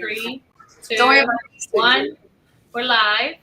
3, Don't worry 2, about it. 1. We're live.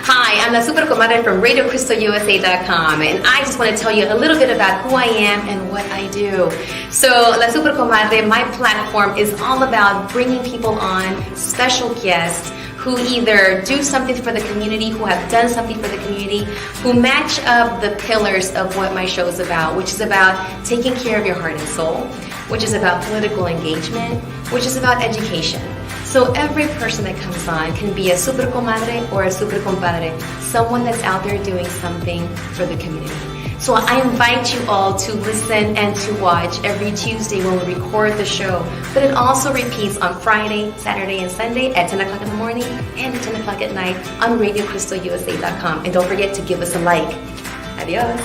Hi, I'm La Super Comadre from RadioCrystalUSA.com, and I just want to tell you a little bit about who I am and what I do. So, La Super Comadre, my platform is all about bringing people on, special guests, who either do something for the community, who have done something for the community, who match up the pillars of what my show is about, which is about taking care of your heart and soul, which is about political engagement, which is about education. So every person that comes on can be a super comadre or a super compadre, someone that's out there doing something for the community. So I invite you all to listen and to watch every Tuesday when we record the show. But it also repeats on Friday, Saturday, and Sunday at 10 o'clock in the morning and at 10 o'clock at night on RadioCrystalUSA.com. And don't forget to give us a like. Adios.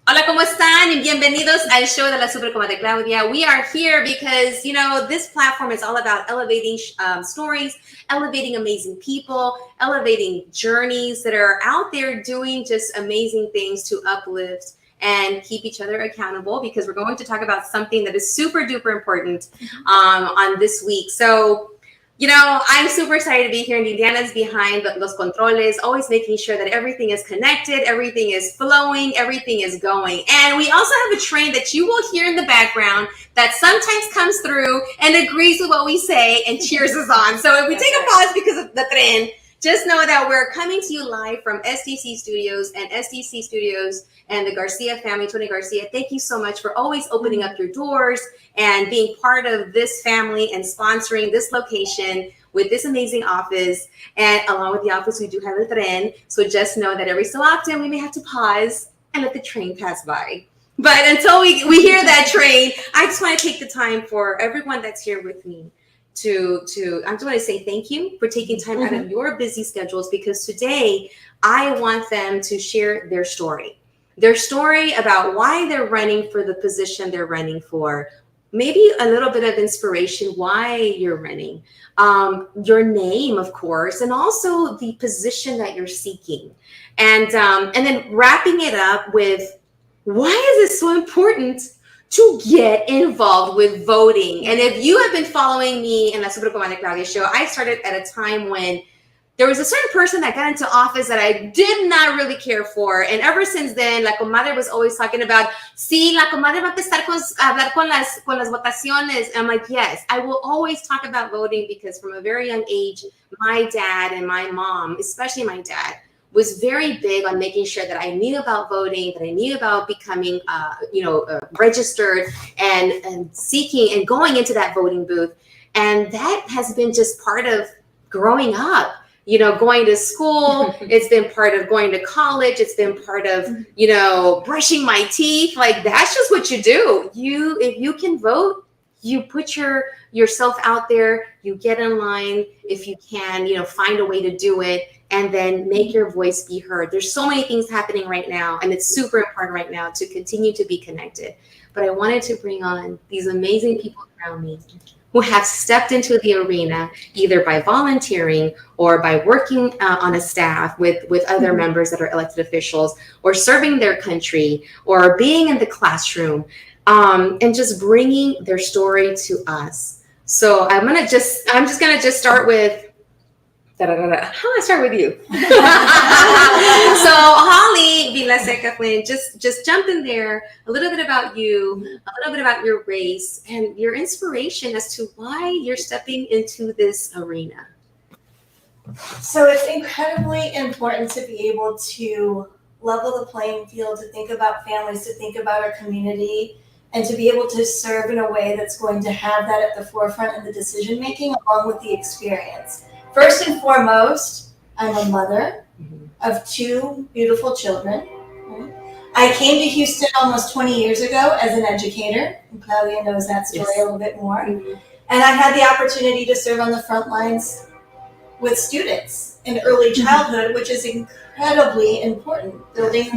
Hola, ¿cómo están? Y bienvenidos al show de la Super Comadre Claudia. We are here because, this platform is all about elevating stories, elevating amazing people, elevating journeys that are out there doing just amazing things to uplift and keep each other accountable, because we're going to talk about something that is super duper important on this week. So, I'm super excited to be here, and Liliana's behind los controles, always making sure that everything is connected, everything is flowing, everything is going. And we also have a train that you will hear in the background that sometimes comes through and agrees with what we say and cheers us on. So if we take a pause because of the tren, just know that we're coming to you live from SDC Studios and the Garcia family, Tony Garcia. Thank you so much for always opening up your doors and being part of this family and sponsoring this location with this amazing office. And along with the office, we do have a tren. So just know that every so often we may have to pause and let the train pass by. But until we hear that train, I just want to take the time for everyone that's here with me to I just want to say thank you for taking time out of your busy schedules, because today I want them to share their story about why they're running for the position they're running for, maybe a little bit of inspiration why you're running, your name, of course, and also the position that you're seeking, and then wrapping it up with why is it so important to get involved with voting. And if you have been following me in La Super Comadre Claudia show, I started at a time when there was a certain person that got into office that I did not really care for. And ever since then, La Comadre was always talking about, sí, La Comadre va a empezar a hablar con las votaciones. And I'm like, yes, I will always talk about voting, because from a very young age, my dad and my mom, especially my dad, was very big on making sure that I knew about voting, that I knew about becoming, registered and seeking and going into that voting booth. And that has been just part of growing up, going to school. It's been part of going to college. It's been part of, brushing my teeth. Like, that's just what you do. If you can vote, you put yourself out there, you get in line. If you can, find a way to do it, and then make your voice be heard. There's so many things happening right now, and it's super important right now to continue to be connected. But I wanted to bring on these amazing people around me who have stepped into the arena, either by volunteering or by working on a staff with other members that are elected officials, or serving their country, or being in the classroom, and just bringing their story to us. So I'm just gonna start with, how do I start with you? So Holly Vilaseca Flynn, just jump in there, a little bit about you, a little bit about your race and your inspiration as to why you're stepping into this arena. So it's incredibly important to be able to level the playing field, to think about families, to think about our community, and to be able to serve in a way that's going to have that at the forefront of the decision making, along with the experience. First and foremost, I'm a mother of 2 beautiful children. I came to Houston almost 20 years ago as an educator, and Claudia knows that story a little bit more. And I had the opportunity to serve on the front lines with students in early childhood, which is incredibly important, building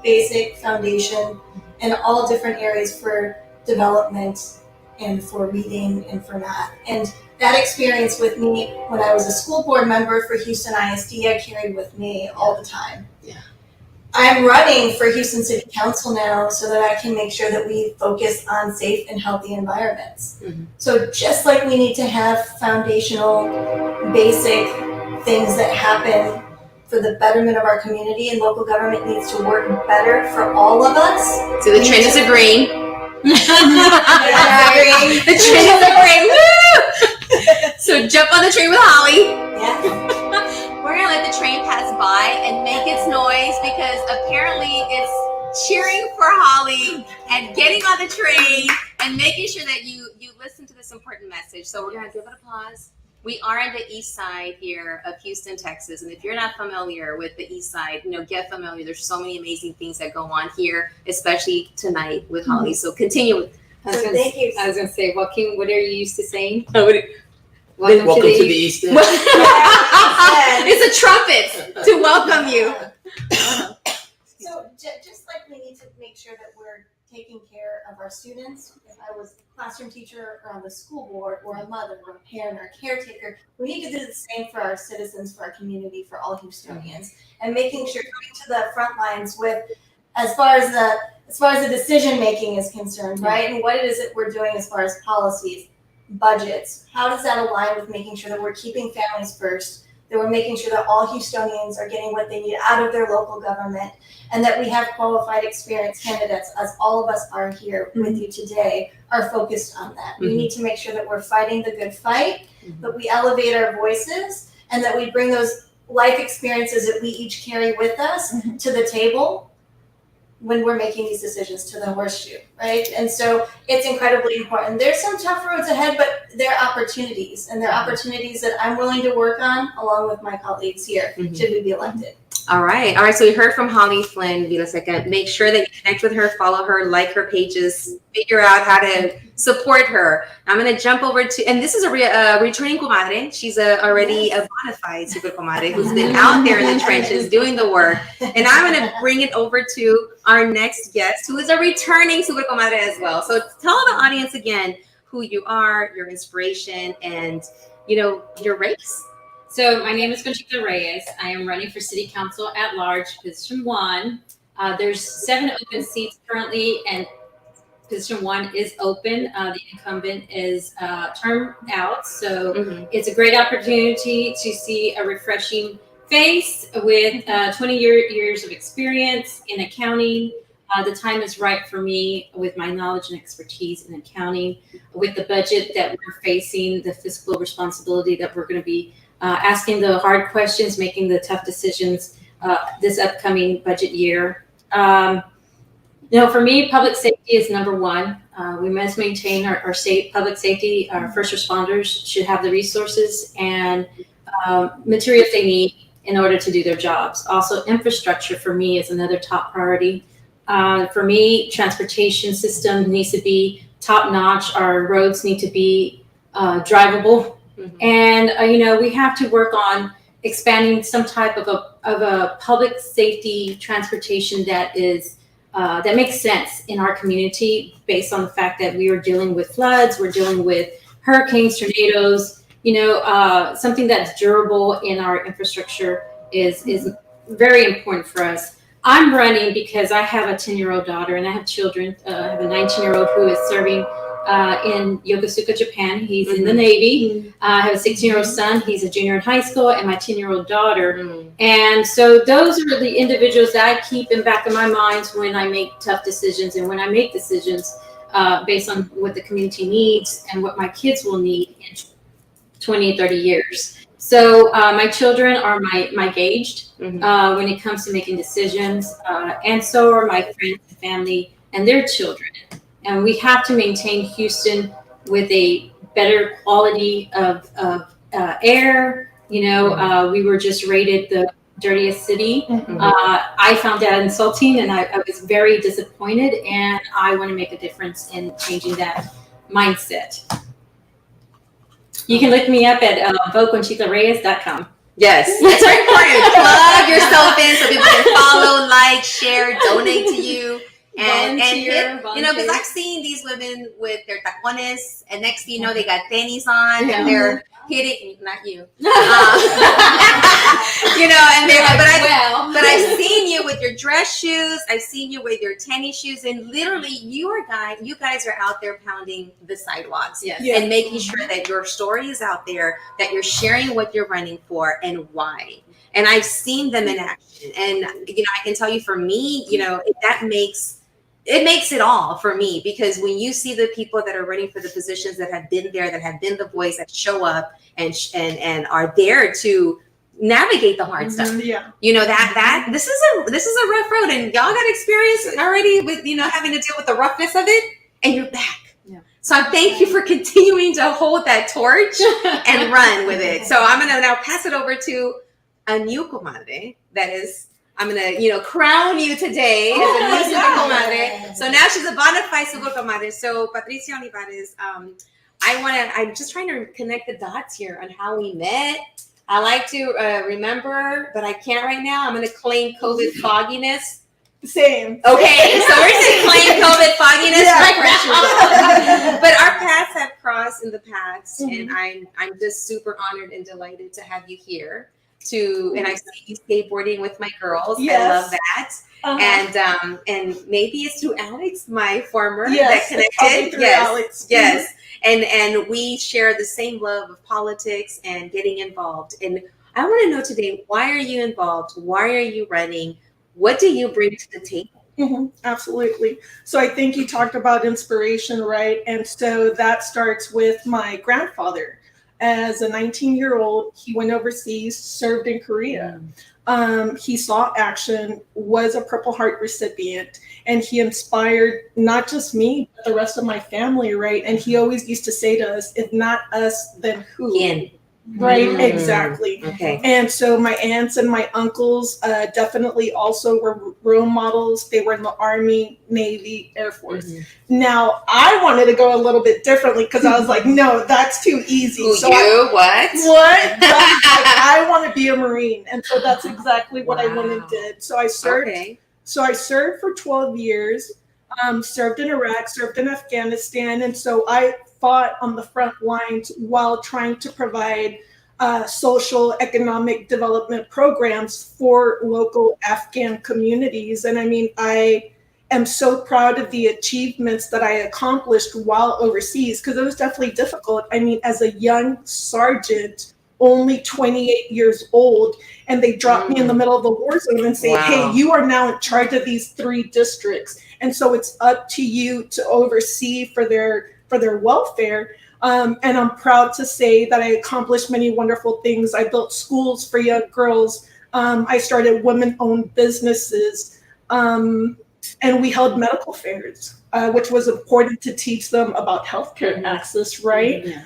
basic foundation in all different areas for development and for reading and for math. And that experience with me when I was a school board member for Houston ISD, I carried with me all the time. I'm running for Houston City Council now so that I can make sure that we focus on safe and healthy environments. Mhm. So just like we need to have foundational, basic things that happen for the betterment of our community, and local government needs to work better for all of us. So the trend is agreeing. The Yeah. trend is agreeing. Woo! So jump on the train with Holly. Yeah. We're gonna let the train pass by and make its noise because apparently it's cheering for Holly and getting on the train and making sure that you listen to this important message. So we're gonna give it applause. We are on the east side here of Houston, Texas, and if you're not familiar with the east side, get familiar. There's so many amazing things that go on here, especially tonight with Holly. So continue. Thank you. I was going to say, Joaquin, what are you used to saying? Welcome to the East End. It's a trumpet to welcome you. So just like we need to make sure that we're taking care of our students, if I was a classroom teacher or on the school board or a mother or a parent or a caretaker, we need to do the same for our citizens, for our community, for all Houstonians, and making sure coming to the front lines with as far as the decision making is concerned, right? And what it is that we're doing as far as policies, budgets, how does that align with making sure that we're keeping families first, that we're making sure that all Houstonians are getting what they need out of their local government, and that we have qualified, experienced candidates, as all of us are here with you today, are focused on that. We need to make sure that we're fighting the good fight, that we elevate our voices, and that we bring those life experiences that we each carry with us to the table when we're making these decisions, to the horseshoe, right? And so it's incredibly important. There's some tough roads ahead, but there are opportunities, and there are opportunities that I'm willing to work on along with my colleagues here, should we be elected. All right. So we heard from Holly Flynn, Vilasecond. Make sure that you connect with her, follow her, like her pages, figure out how to support her. I'm going to jump over to, and this is a returning comadre. She's already a bona fide super comadre who's been out there in the trenches doing the work. And I'm going to bring it over to our next guest, who is a returning super comadre as well. So tell the audience again who you are, your inspiration, and your race. So my name is Patricia Reyes. I am running for City Council at large, position 1. There's 7 open seats currently, and position 1 is open. The incumbent is termed out, so it's a great opportunity to see a refreshing face with 20 years of experience in accounting. The time is right for me with my knowledge and expertise in accounting, with the budget that we're facing, the fiscal responsibility that we're going to be asking the hard questions, making the tough decisions this upcoming budget year. For me, public safety is number 1. We must maintain our public safety. Our first responders should have the resources and materials they need in order to do their jobs. Also, infrastructure for me is another top priority. For me, transportation system needs to be top notch. Our roads need to be drivable. And we have to work on expanding some type of a public safety transportation that is that makes sense in our community, based on the fact that we are dealing with floods, we're dealing with hurricanes, tornadoes. Something that's durable in our infrastructure is very important for us. I'm running because I have a 10-year-old daughter and I have children. I have a 19-year-old who is serving in Yokosuka, Japan. He's in the Navy. I have a 16-year-old son. He's a junior in high school, and my 10-year-old daughter. And so those are the individuals that I keep in back of my mind when I make tough decisions, and when I make decisions based on what the community needs and what my kids will need in 20, 30 years. So my children are my gauged when it comes to making decisions, and so are my friends and family and their children. And we have to maintain Houston with a better quality of air. We were just rated the dirtiest city. I found that insulting, and I was very disappointed, and I want to make a difference in changing that mindset. You can look me up at voteconchitareyes.com. Yes, it's very important. Plug yourself in so people can follow, like, share, donate to you. And because I've seen these women with their tacones, and next thing you know, they got tenis on, and they're hitting, not you. You know, and but I've seen you with your dress shoes. I've seen you with your tennis shoes, and literally, you guys are out there pounding the sidewalks and making sure that your story is out there, that you're sharing what you're running for and why. And I've seen them in action, and you know, I can tell you, for me, you know, that makes it all for me, because when you see the people that are running for the positions that have been there, that have been the voice, that show up and are there to navigate the hard stuff. Yeah. You know, that this is a rough road, and y'all got experience already with, you know, having to deal with the roughness of it, and you're back. Yeah. So I thank you for continuing to hold that torch and run with it. So I'm gonna now pass it over to a new comadre that is, I'm gonna, you know, crown you today as a new super comadre. So now she's a bona fide super comadre. So Patricia Olivares, I'm just trying to connect the dots here on how we met. I like to remember, but I can't right now. I'm gonna claim COVID fogginess. Same. Okay, so we're gonna claim COVID fogginess right now. But our paths have crossed in the past, and I'm just super honored and delighted to have you here. And I see you skateboarding with my girls. Yes. I love that. And maybe it's through Alex, my former, that connected. Alex. Yes. And we share the same love of politics and getting involved. And I want to know today, why are you involved? Why are you running? What do you bring to the table? Absolutely. So I think you talked about inspiration, right? And so that starts with my grandfather. As a 19-year-old, he went overseas, served in Korea. He saw action, was a Purple Heart recipient, and he inspired not just me, but the rest of my family, right? And he always used to say to us, if not us, then who? Quién? Right, exactly. Okay. And so my aunts and my uncles definitely also were role models. They were in the Army, Navy, Air Force. Now, I wanted to go a little bit differently, because I was like, no, that's too easy. What? What? I want to be a Marine. And so that's exactly what I went and did. So I served. Okay. So I served for 12 years, served in Iraq, served in Afghanistan. And so I fought on the front lines while trying to provide social economic development programs for local Afghan communities. And I mean, I am so proud of the achievements that I accomplished while overseas, because it was definitely difficult. I mean, as a young sergeant, only 28 years old, and they dropped me in the middle of the war zone and say, hey, you are now in charge of these 3 districts. And so it's up to you to oversee for their welfare. And I'm proud to say that I accomplished many wonderful things. I built schools for young girls. I started women-owned businesses. And we held medical fairs, which was important to teach them about healthcare access, right?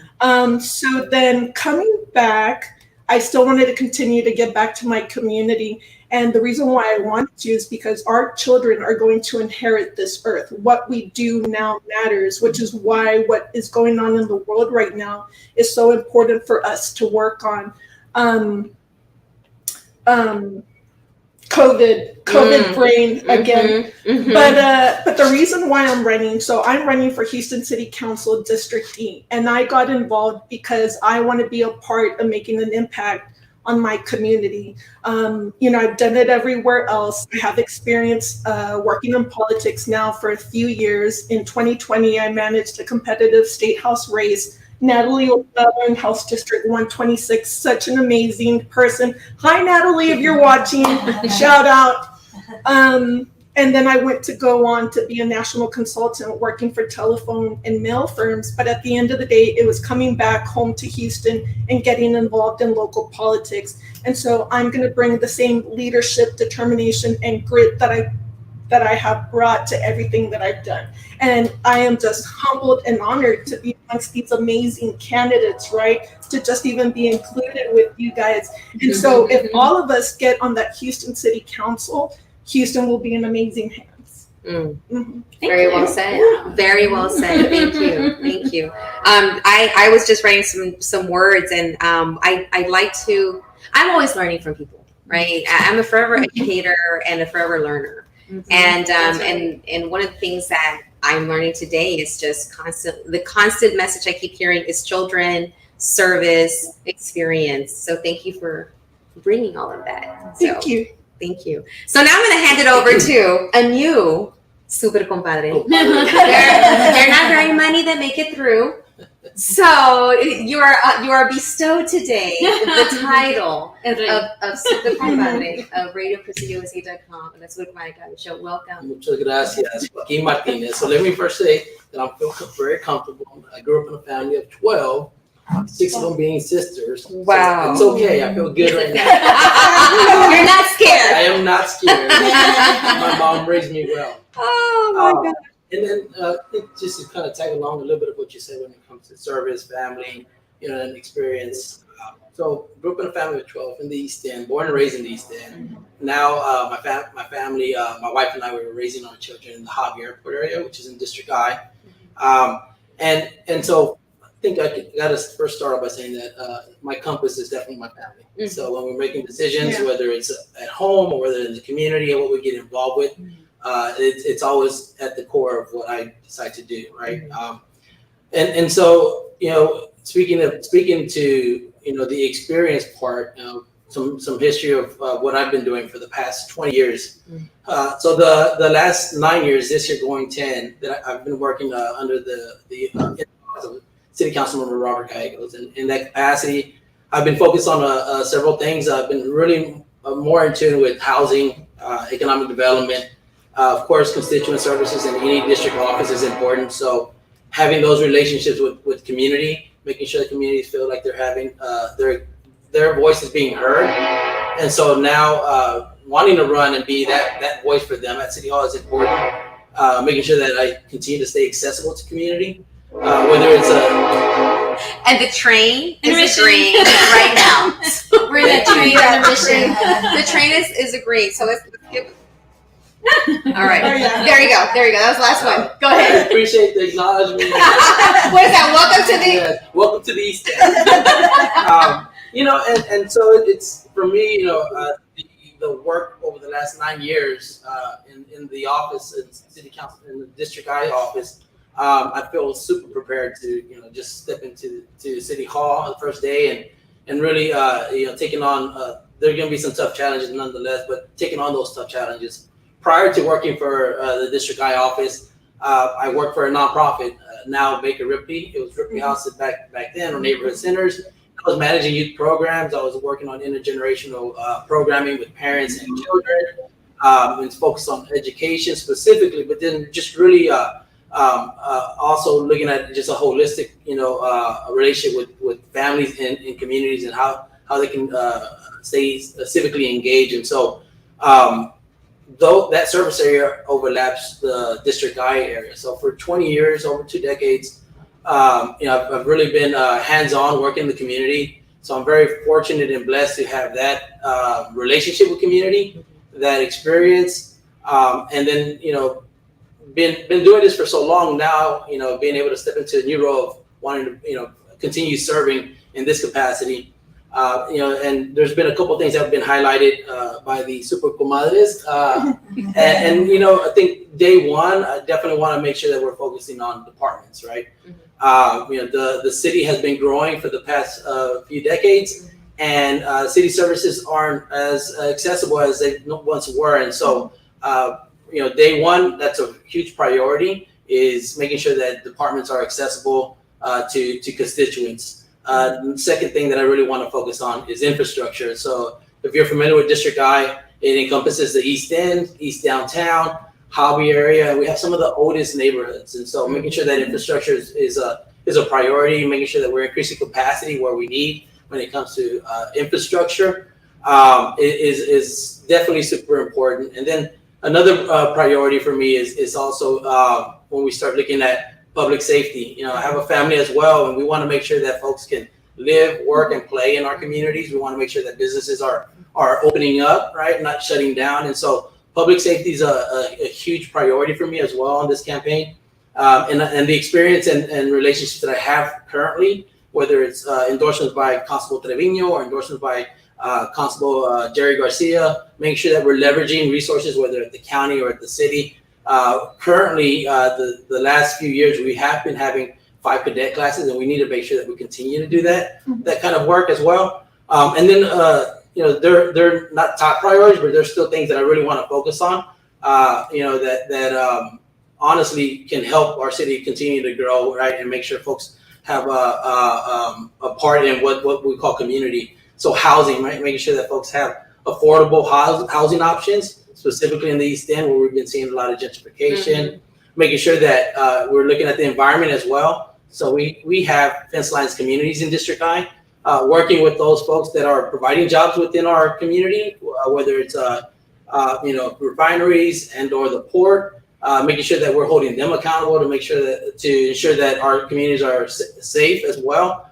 So then coming back, I still wanted to continue to give back to my community. And the reason why I wanted to is because our children are going to inherit this earth. What we do now matters, which is why what is going on in the world right now is so important for us to work on. COVID brain again. But the reason why I'm running, so I'm running for Houston City Council District E, and I got involved because I want to be a part of making an impact on my community. You know, I've done it everywhere else. I have experience working in politics now for a few years. In 2020, I managed a competitive state house race. Natalie in House District 126, such an amazing person. Hi, Natalie, if you're watching, shout out. And then I went to go on to be a national consultant working for telephone and mail firms. But at the end of the day, it was coming back home to Houston and getting involved in local politics. And so I'm going to bring the same leadership, determination, and grit that I have brought to everything that I've done. And I am just humbled and honored to be amongst these amazing candidates, right? To just even be included with you guys. And so if all of us get on that Houston City Council, Houston will be in amazing hands. Very well said. Very well said. Thank you. Thank you. I was just writing some words, and I like to, I'm always learning from people, right? I'm a forever educator and a forever learner. And one of the things that I'm learning today is just the constant message I keep hearing is children, service, experience. So thank you for bringing all of that. Thank you. Thank you. So now I'm going to hand it over to a new super compadre. They're not very many that make it through. So you are bestowed today the title of super compadre of RadioPresidiouSA.com and the Super Comadre Claudia Show. Welcome. Muchas gracias, Joaquin Martinez. So let me first say that I feel very comfortable. I grew up in a family of 12, 6 of them being sisters. Wow. So it's okay. I feel good right now. You're not scared. I am not scared. My mom raised me well. Oh my God. And then I think just to kind of tag along a little bit of what you said when it comes to service, family, and experience. So grew up in a family of 12 in the East End, born and raised in the East End. Now my family, my wife and I were raising our children in the Hobby Airport area, which is in District I. And so I think I got to first start off by saying that my compass is definitely my family. Mm-hmm. So when we're making decisions, whether it's at home or whether in the community or what we get involved with, it's always at the core of what I decide to do, right? And so speaking to the experience part, some history of what I've been doing for the past 20 years. So the last 9 years, this year going 10, that I've been working under the City Council Member Robert Gallegos, and in that capacity, I've been focused on several things. I've been really more in tune with housing, economic development. Of course, constituent services in any district office is important. So having those relationships with community, making sure the communities feel like they're having their voice is being heard. And so now wanting to run and be that voice for them at City Hall is important. Making sure that I continue to stay accessible to community, whether it's and the train is agreeing right now. We're in the train intermission. The train is agreeing. So let's give. All right. Oh, yeah. There you go. That was the last one. Go ahead. I appreciate the acknowledgement. What is that? Welcome to the East End. And so it's for me, the work over the last 9 years in the office in City Council in the District I office. I feel super prepared to just step into City Hall the first day and really taking on. There are going to be some tough challenges nonetheless, but taking on those tough challenges. Prior to working for the District I office, I worked for a nonprofit, now Baker Ripley. It was Ripley House back then, or neighborhood centers. I was managing youth programs. I was working on intergenerational programming with parents and children, and focused on education specifically, but then just really also looking at just a holistic, a relationship with families and communities and how they can stay civically engaged. And so, though that service area overlaps the District I area. So for 20 years, over 2 decades, I've really been hands-on working in the community. So I'm very fortunate and blessed to have that relationship with community, that experience, and then been doing this for so long now. Being able to step into a new role of wanting to continue serving in this capacity. And there's been a couple things that have been highlighted by the Super Comadres. And I think day one, I definitely want to make sure that we're focusing on departments, right? The city has been growing for the past few decades, and city services aren't as accessible as they once were. And so, day one, that's a huge priority, is making sure that departments are accessible to constituents. The second thing that I really want to focus on is infrastructure. So if you're familiar with District I, it encompasses the East End, East Downtown, Hobby area, and we have some of the oldest neighborhoods. And so making sure that infrastructure is a priority, making sure that we're increasing capacity where we need when it comes to infrastructure is definitely super important. And then another priority for me is also when we start looking at public safety. I have a family as well, and we want to make sure that folks can live, work, and play in our communities. We want to make sure that businesses are opening up, right, not shutting down. And so public safety is a huge priority for me as well on this campaign. And the experience and relationships that I have currently, whether it's endorsements by Constable Trevino or endorsements by Constable Jerry Garcia, making sure that we're leveraging resources, whether at the county or at the city. Currently, the last few years, we have been having 5 cadet classes, and we need to make sure that we continue to do that kind of work as well. And then they're not top priorities, but there's still things that I really want to focus on. That honestly can help our city continue to grow, right, and make sure folks have a part in what we call community. So housing, right, making sure that folks have affordable housing options, specifically in the East End, where we've been seeing a lot of gentrification. Making sure that we're looking at the environment as well. So we have fence lines communities in District I, working with those folks that are providing jobs within our community, whether it's refineries and or the port, making sure that we're holding them accountable to ensure that our communities are safe as well.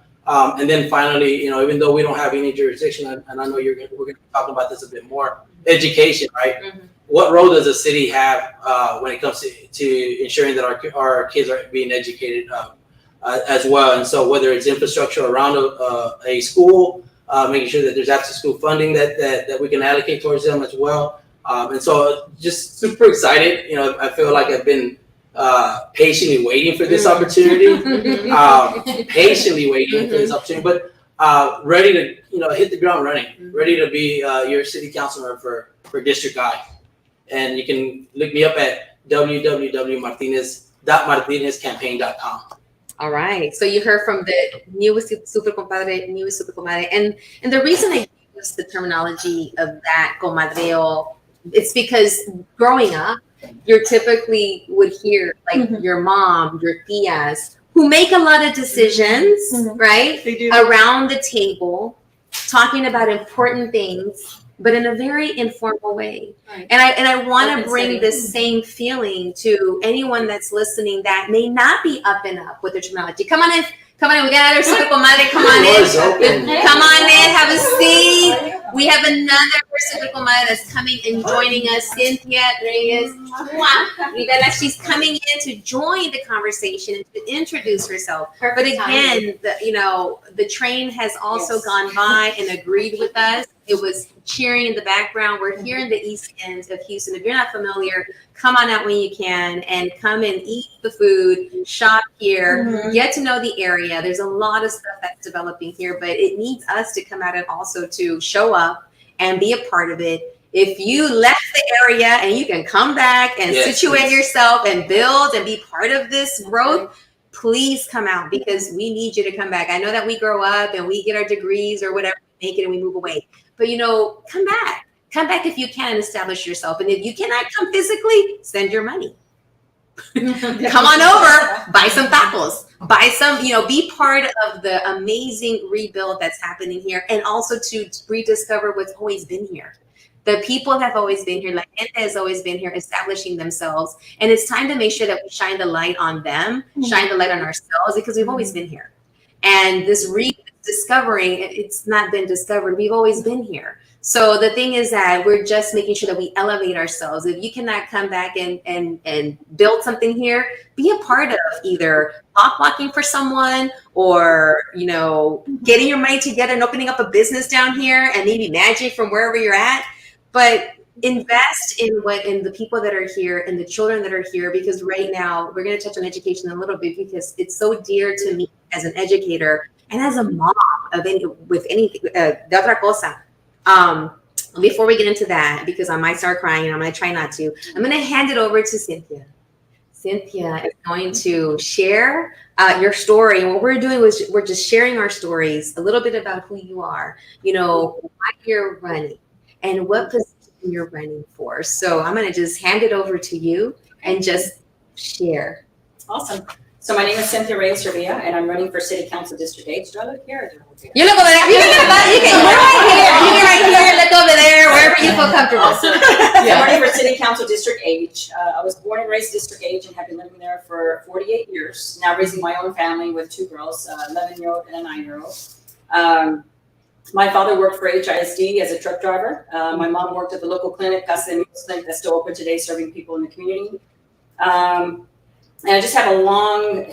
And then finally, even though we don't have any jurisdiction, and I know we're going to be talking about this a bit more, education, right? What role does the city have when it comes to ensuring that our kids are being educated as well? And so whether it's infrastructure around a school, making sure that there's after school funding that we can allocate towards them as well. And so just super excited. I feel like I've been patiently waiting for this opportunity, but ready to hit the ground running, ready to be your city councilor for District I. And you can look me up at www.martinezcampaign.com. All right. So you heard from the newest super compadre, and the reason I use the terminology of that comadreo, it's because growing up, you typically would hear like your mom, your tias, who make a lot of decisions, right? They do. Around the table, talking about important things, but in a very informal way. Right. And I want to bring setting. this same feeling to anyone that's listening that may not be up and up with the terminology. Come on in. We got our super comadre. Come on in. Come on in. Have a seat. We have another super comadre that's coming and joining us, Cynthia Reyes. Rivera, she's coming in to join the conversation and to introduce herself. But again, the train has also gone by and agreed with us. It was cheering in the background. We're here in the East End of Houston. If you're not familiar, come on out when you can and come and eat the food, shop here, get to know the area. There's a lot of stuff that's developing here, but it needs us to come out and also to show up and be a part of it. If you left the area and you can come back and situate yourself and build and be part of this growth, please come out because we need you to come back. I know that we grow up and we get our degrees or whatever, make it and we move away. But come back. Come back if you can and establish yourself. And if you cannot come physically, send your money. Come on over, buy some tacos, buy some, be part of the amazing rebuild that's happening here. And also to rediscover what's always been here. The people have always been here, like Ente has always been here, establishing themselves. And it's time to make sure that we shine the light on them, shine the light on ourselves, because we've always been here. And this rediscovering, it's not been discovered. We've always been here. So the thing is that we're just making sure that we elevate ourselves. If you cannot come back and build something here, be a part of either walking for someone or, getting your money together and opening up a business down here and maybe managing from wherever you're at. But invest in the people that are here and the children that are here, because right now we're going to touch on education a little bit because it's so dear to me as an educator and as a mom with anything, de otra cosa. Before we get into that, because I might start crying and I'm going to try not to, I'm going to hand it over to Cynthia. Cynthia is going to share your story. And what we're doing is we're just sharing our stories, a little bit about who you are, why you're running and what position you're running for. So I'm going to just hand it over to you and just share. Awesome. So my name is Cynthia Reyes Revilla, and I'm running for City Council District 8. Do I look here or do I look here? You look over there. You can right here. Look over there, wherever you feel comfortable. So I'm running for City Council District 8. I was born and raised District 8 and have been living there for 48 years. Now raising my own family with 2 girls, 11-year-old and a 9-year-old. My father worked for HISD as a truck driver. My mom worked at the local clinic, Casa de Amigos Clinic, that's still open today, serving people in the community. And I just have a long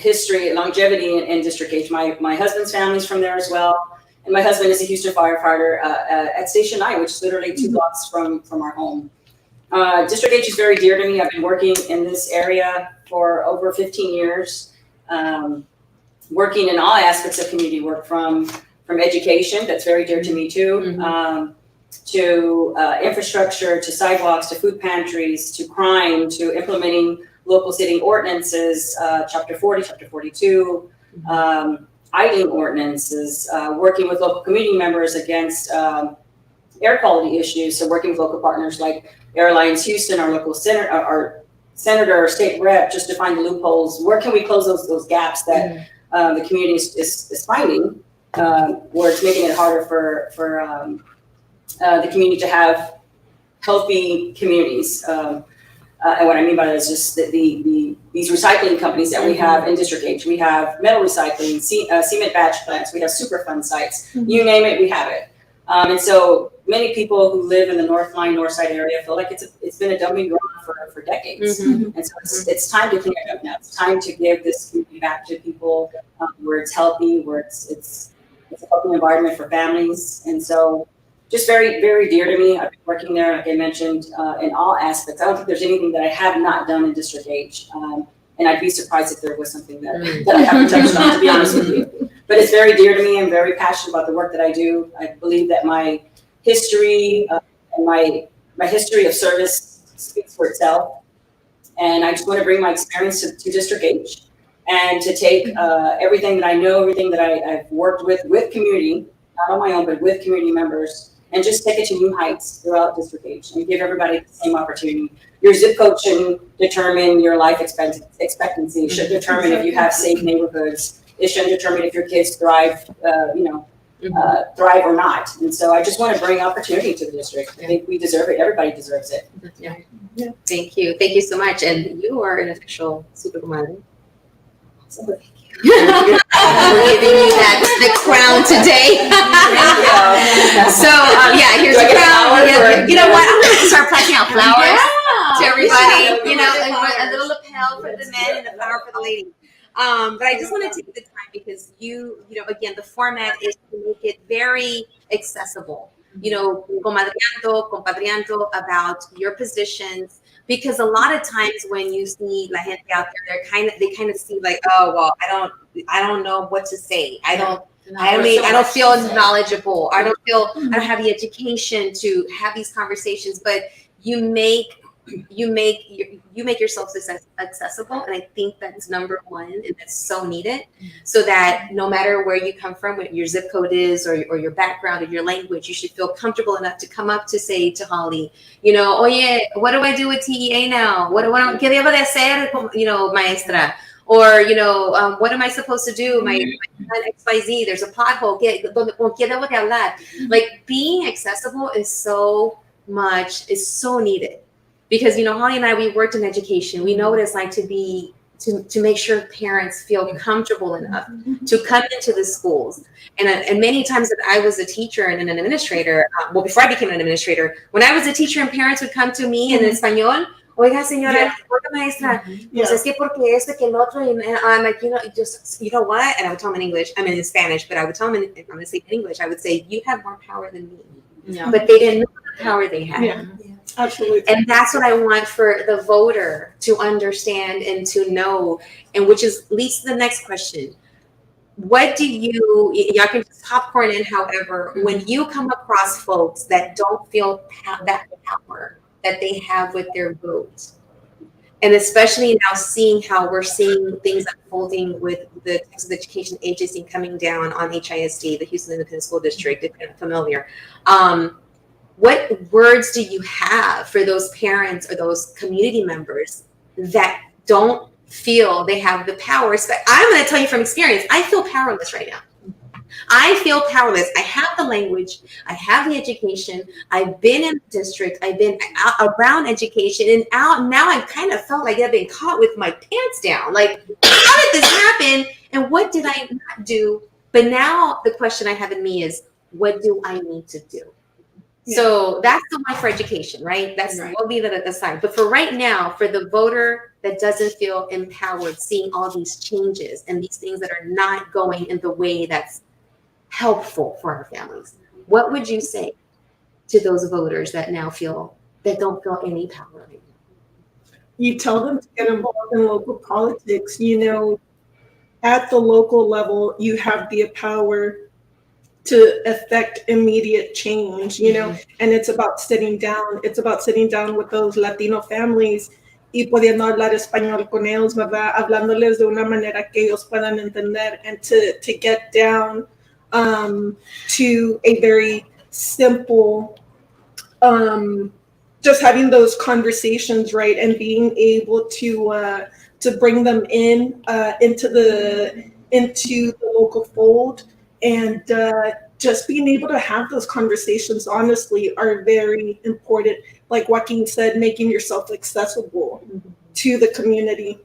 longevity in District 8. My husband's family's from there as well. And my husband is a Houston firefighter at Station 9, which is literally 2 blocks from our home. District 8 is very dear to me. I've been working in this area for over 15 years. working in all aspects of community work, from education, that's very dear to me too, to infrastructure, to sidewalks, to food pantries, to crime, to implementing local city ordinances, Chapter 40, Chapter 42, idling ordinances, working with local community members against air quality issues. So working with local partners like Airlines Houston, our local our senator or state rep, just to find the loopholes. Where can we close those gaps that the community is finding, where it's making it harder for the community to have healthy communities. And what I mean by that is just that these recycling companies that we have in District H. We have metal recycling, cement batch plants, we have Superfund sites, you name it, we have it. And so many people who live in the North Side area feel like it's been a dumping ground for decades. And so it's time to clean it up now. It's time to give this community back to people, where it's healthy, where it's a healthy environment for families. And so just very, very dear to me. I've been working there, like I mentioned, in all aspects. I don't think there's anything that I have not done in District H. And I'd be surprised if there was something that I haven't touched on, to be honest with you. But it's very dear to me. I'm very passionate about the work that I do. I believe that my history and my history of service speaks for itself. And I just want to bring my experience to District H and to take everything that I know, everything that I've worked with community, not on my own, but with community members, and just take it to new heights throughout District H and give everybody the same opportunity. Your zip code shouldn't determine your life expectancy. It should determine if you have safe neighborhoods. It shouldn't determine if your kids thrive, thrive or not. And so I just want to bring opportunity to the district. I think we deserve it. Everybody deserves it. Yeah. Thank you. Thank you so much. And you are an official Super Comadre. So thank you. We're giving you the crown today. So here's the crown. You know what? I'm going to start passing out flowers to everybody. You know, a little lapel for the men and a flower for the ladies. But I just want to take the time because you know, again, the format is to make it very accessible. You know, comadreando, compadreando about your positions. Because a lot of times when you see la gente out there, they kind of see like, oh well, I don't know what to say. I don't feel knowledgeable. I don't have the education to have these conversations. But you make yourself accessible, and I think that's number one, and that's so needed. So that no matter where you come from, what your zip code is, or your background, or your language, you should feel comfortable enough to come up to say to Holly, you know, oye, what do I do with TEA now? ¿Qué debo de hacer, you know, maestra? Or, you know, what am I supposed to do? My XYZ, there's a pothole. ¿Con qué debo de hablar? Like, being accessible is so needed. Because, you know, Holly and I, we worked in education. We know what it's like to make sure parents feel comfortable enough to come into the schools. And many times that I was a teacher and an administrator, before I became an administrator, when I was a teacher and parents would come to me in español, oiga, señora, oiga, maestra, pues es que porque que el otro, and I'm like, you know what? And I would tell them in English, I'm in Spanish, but I would tell them, if I'm going to say in English, I would say, you have more power than me. Yeah. But they didn't know the power they had. Yeah. Absolutely. And that's what I want for the voter to understand and to know, and which leads to the next question. What do y'all can just popcorn in, however, when you come across folks that don't feel that power that they have with their vote, and especially now seeing how we're seeing things unfolding with the Texas Education Agency coming down on HISD, the Houston Independent School District, if you're not familiar, what words do you have for those parents or those community members that don't feel they have the power? I'm going to tell you from experience, I feel powerless right now. I feel powerless. I have the language. I have the education. I've been in the district. I've been around education. And now I kind of felt like I've been caught with my pants down. Like, how did this happen? And what did I not do? But now the question I have in me is, what do I need to do? Yeah. So that's the one for education, right? We'll leave it aside. But for right now, for the voter that doesn't feel empowered, seeing all these changes and these things that are not going in the way that's helpful for our families, what would you say to those voters that now don't feel any power? You tell them to get involved in local politics. You know, at the local level, you have the power to affect immediate change, you know, and it's about sitting down. It's about sitting down with those Latino families y pudiendo hablar español con ellos, ¿verdad? Hablándoles de una manera que ellos puedan entender, and to get down to a very simple, just having those conversations, right, and being able to bring them into the local fold, and just being able to have those conversations honestly are very important. Like Joaquin said, making yourself accessible to the community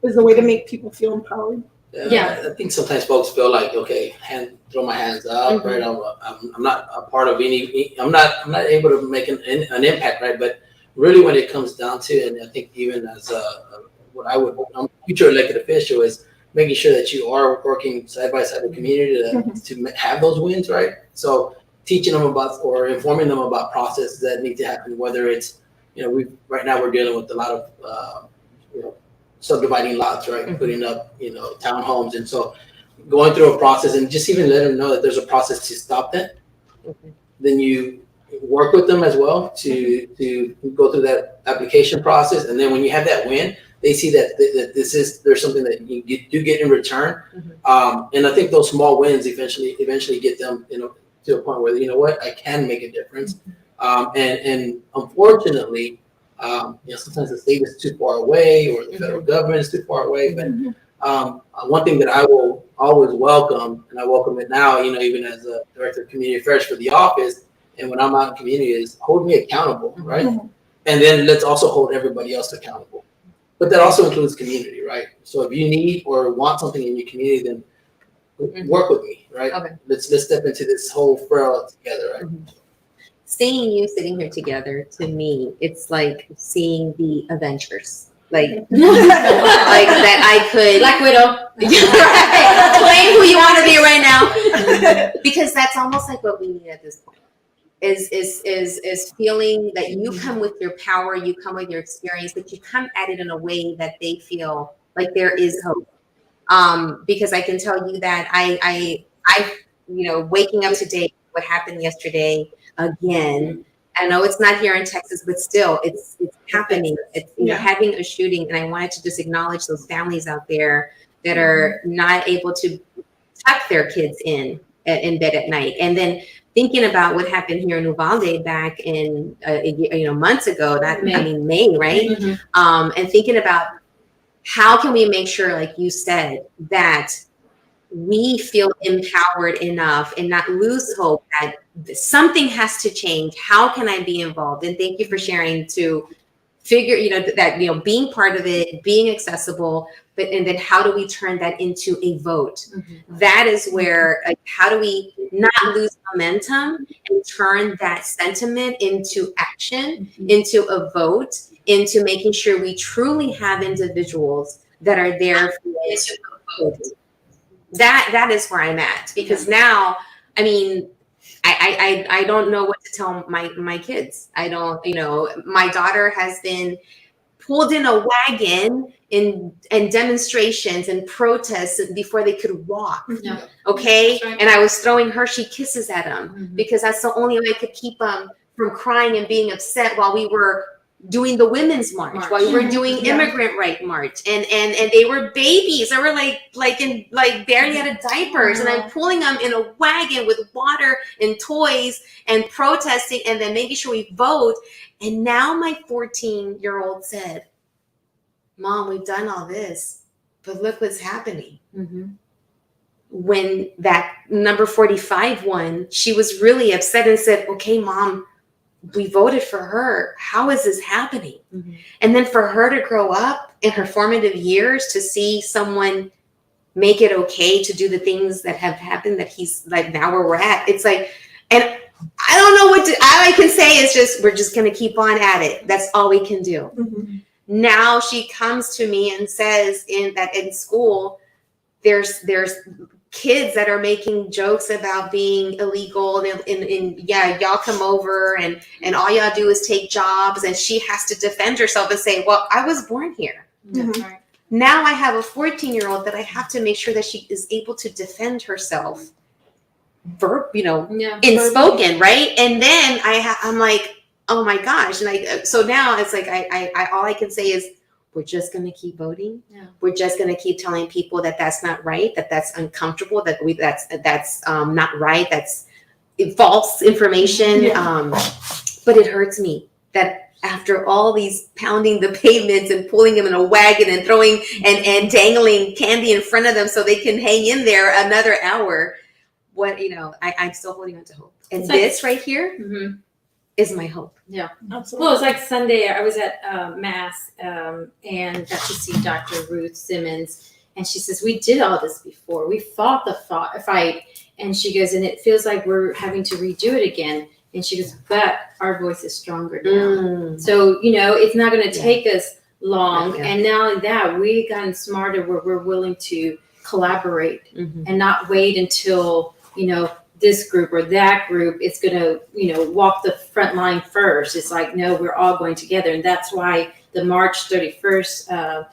is the way to make people feel empowered. Yeah. I think sometimes folks feel like, okay, throw my hands up, right? I'm not a part of any. I'm not able to make an impact, right? But really, when it comes down to, and I think even as what I would, future elected official, is making sure that you are working side by side with the community to have those wins, right? So teaching them about or informing them about processes that need to happen, whether it's, right now we're dealing with a lot of, subdividing lots, right? Putting up, townhomes. And so going through a process and just even let them know that there's a process to stop that. Then you work with them as well to go through that application process. And then when you have that win, they see that there's something that you do get in return. And I think those small wins eventually get them, to a point where, I can make a difference. And unfortunately, sometimes the state is too far away or the federal government is too far away. But one thing that I will always welcome, and I welcome it now, even as a director of community affairs for the office, and when I'm out in community, is hold me accountable, right? And then let's also hold everybody else accountable. But that also includes community, right? So if you need or want something in your community, then work with me, right? Okay. Let's step into this whole furrow together, right? Seeing you sitting here together, to me, it's like seeing the Avengers. Like, like that I could Black Widow. Right. Claim who you want to be right now. Because that's almost like what we need at this point. Is feeling that you come with your power, you come with your experience, but you come at it in a way that they feel like there is hope. Because I can tell you that I waking up today, what happened yesterday again. I know it's not here in Texas, but still it's happening. It's having a shooting, and I wanted to just acknowledge those families out there that are not able to tuck their kids in bed at night, and then thinking about what happened here in Uvalde back in months ago, May, right? And thinking about how can we make sure, like you said, that we feel empowered enough and not lose hope that something has to change. How can I be involved? And thank you for sharing to figure, that being part of it, being accessible, and then how do we turn that into a vote? That is where, how do we not lose momentum and turn that sentiment into action, into a vote, into making sure we truly have individuals that are there for us to vote. That is where I'm at, because now, I don't know what to tell my kids. I don't, my daughter has been pulled in a wagon in demonstrations and protests before they could walk. Okay. Right. And I was throwing Hershey kisses at them because that's the only way I could keep them from crying and being upset while we were doing the women's march. While we were doing immigrant right march, and they were babies. They were like barely out of diapers, and I'm pulling them in a wagon with water and toys and protesting, and then making sure we vote. And now my 14-year-old said, "Mom, we've done all this, but look what's happening." When that number 45 won, she was really upset and said, "Okay, Mom, we voted for her. How is this happening?" And then for her to grow up in her formative years to see someone make it okay to do the things that have happened, that he's like, now where we're at, it's like, and I don't know all I can say is just, we're just going to keep on at it. That's all we can do. Now she comes to me and says in school, there's kids that are making jokes about being illegal and y'all come over and all y'all do is take jobs, and she has to defend herself and say, well, I was born here. Now I have a 14-year-old that I have to make sure that she is able to defend herself, in spoken, right? And then I'm like, oh my gosh. And so now it's like, I all I can say is, we're just going to keep voting. Yeah. We're just going to keep telling people that that's not right, that that's uncomfortable, that's not right, that's false information. Yeah. But it hurts me that after all these pounding the pavements and pulling them in a wagon and throwing and dangling candy in front of them so they can hang in there another hour, I'm still holding on to hope. And It's this right here Mm-hmm. is my hope. Yeah. Absolutely. Well, it was like Sunday. I was at Mass and got to see Dr. Ruth Simmons. And she says, we did all this before. We fought the fight. And she goes, and it feels like we're having to redo it again. And she goes, but our voice is stronger now. So, it's not going to take us long. Yeah. And not only that, we've gotten smarter where we're willing to collaborate Mm-hmm. and not wait until, this group or that group is going to, walk the front line first. It's like, no, we're all going together. And that's why the March 31st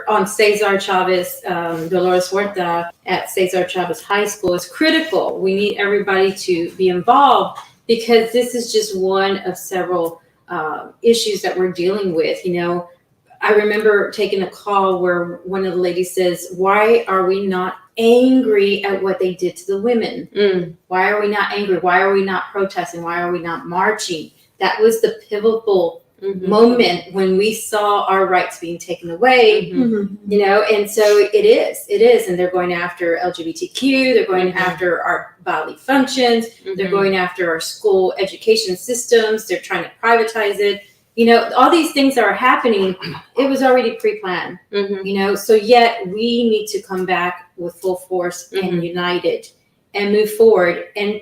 on Cesar Chavez, Dolores Huerta at Cesar Chavez High School is critical. We need everybody to be involved because this is just one of several issues that we're dealing with. I remember taking a call where one of the ladies says, why are we not angry at what they did to the women? Why are we not angry? Why are we not protesting? Why are we not marching? That was the pivotal moment when we saw our rights being taken away, and so it is. And they're going after LGBTQ, they're going after our bodily functions, they're going after our school education systems, they're trying to privatize it. All these things that are happening, it was already pre-planned, so yet we need to come back with full force and united and move forward and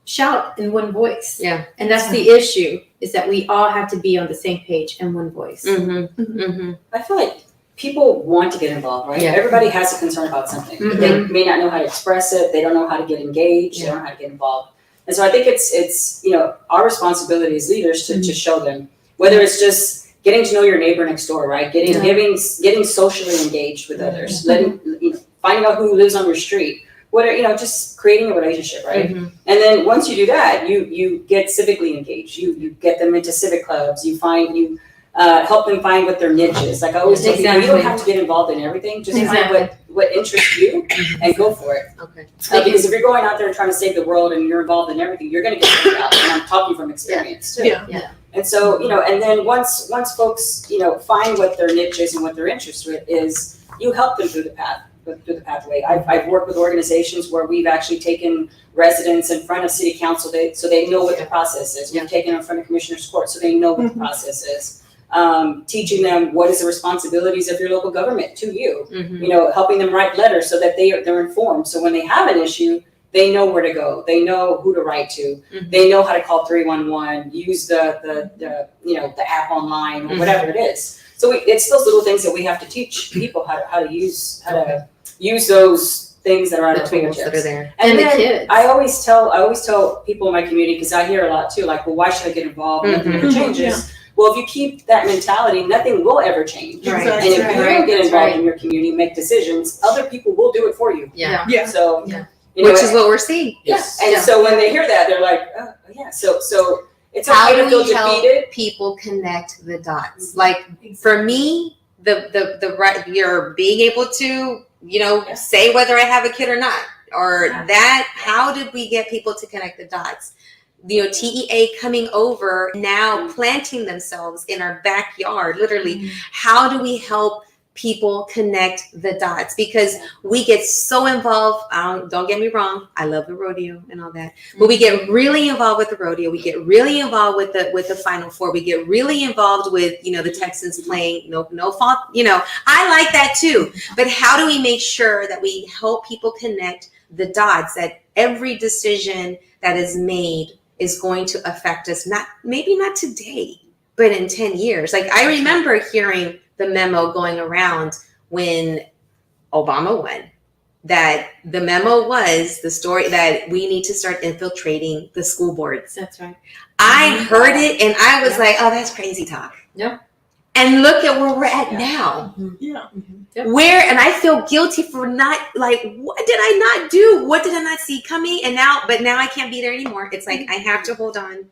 shout in one voice. Yeah. And that's the issue, is that we all have to be on the same page and one voice. I feel like people want to get involved, right? Yeah. Everybody has a concern about something. They may not know how to express it. They don't know how to get engaged. They don't know how to get involved. And so I think it's our responsibility as leaders to show them, whether it's just getting to know your neighbor next door, right? Getting socially engaged with others, finding out who lives on your street, just creating a relationship, right? And then once you do that, you get civically engaged. You get them into civic clubs. You help them find what their niche is. Like I always tell people, you don't have to get involved in everything. Just find what interests you and go for it. Okay. Because if you're going out there and trying to save the world and you're involved in everything, you're going to get burnt out. And I'm talking from experience too. Yeah. And so, and then once folks, find what their niche is and what their interest is, you help them through the pathway. I've worked with organizations where we've actually taken residents in front of city council so they know what the process is. We've taken them in front of commissioner's court so they know what the process is. Teaching them what is the responsibilities of your local government to you, helping them write letters so that they're informed. So when they have an issue, they know where to go. They know who to write to. They know how to call 311, use the app online or whatever it is. So it's those little things that we have to teach people how to use those things that are at our fingertips that are there. And the then kids. I always tell people in my community, because I hear a lot too, like, well, why should I get involved? Nothing ever changes. Yeah. Well, if you keep that mentality, nothing will ever change. Right. And if you don't get That's involved right. in your community, make decisions, other people will do it for you. Yeah. Yeah. So, Yeah. Which is what we're seeing. yes. And so when they hear that, they're like, oh, yeah. So it's How okay do to feel we help defeated. people connect the dots? Like for me, the right, you're being able to, say whether I have a kid or not, or that, how did we get people to connect the dots? TEA coming over now, planting themselves in our backyard, literally. How do we help people connect the dots? Because we get so involved. Don't get me wrong, I love the rodeo and all that, but we get really involved with the rodeo. We get really involved with the Final Four. We get really involved with the Texans playing no fault. I like that too. But how do we make sure that we help people connect the dots? That every decision that is made is going to affect us, maybe not today, but in 10 years. Like I remember hearing the memo going around when Obama won, that the memo was the story that we need to start infiltrating the school boards. That's right. I heard it and I was like, oh, that's crazy talk. Yeah. And look at where we're at now. Yeah. Where, and I feel guilty for not, like, what did I not do? What did I not see coming? And now, but now I can't be there anymore. It's like, I have to hold on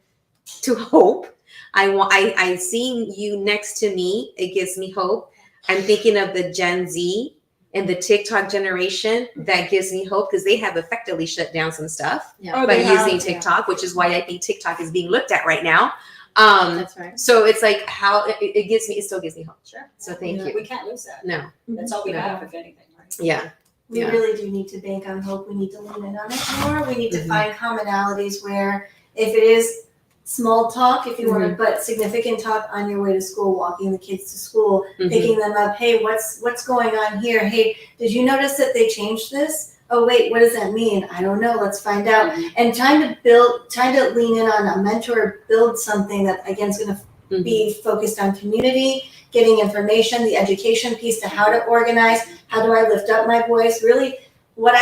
to hope. I seeing you next to me, it gives me hope. I'm thinking of the Gen Z and the TikTok generation. That gives me hope because they have effectively shut down some stuff by using TikTok, which is why I think TikTok is being looked at right now. That's right. So it's like how it still gives me hope. Sure. So thank you. We can't lose that. No. That's all we No. have, if anything, right? Yeah. We Yeah. really do need to bank on hope. We need to lean in on it more. We need to Mhm. find commonalities where if it is small talk, if you want to, but significant talk on your way to school, walking the kids to school, Mhm. picking them up. Hey, what's going on here? Hey, did you notice that they changed this? Oh wait, what does that mean? I don't know. Let's find out. And trying to lean in on a mentor, build something that again is going to be focused on community, getting information, the education piece to how to organize, how do I lift up my voice? Really, what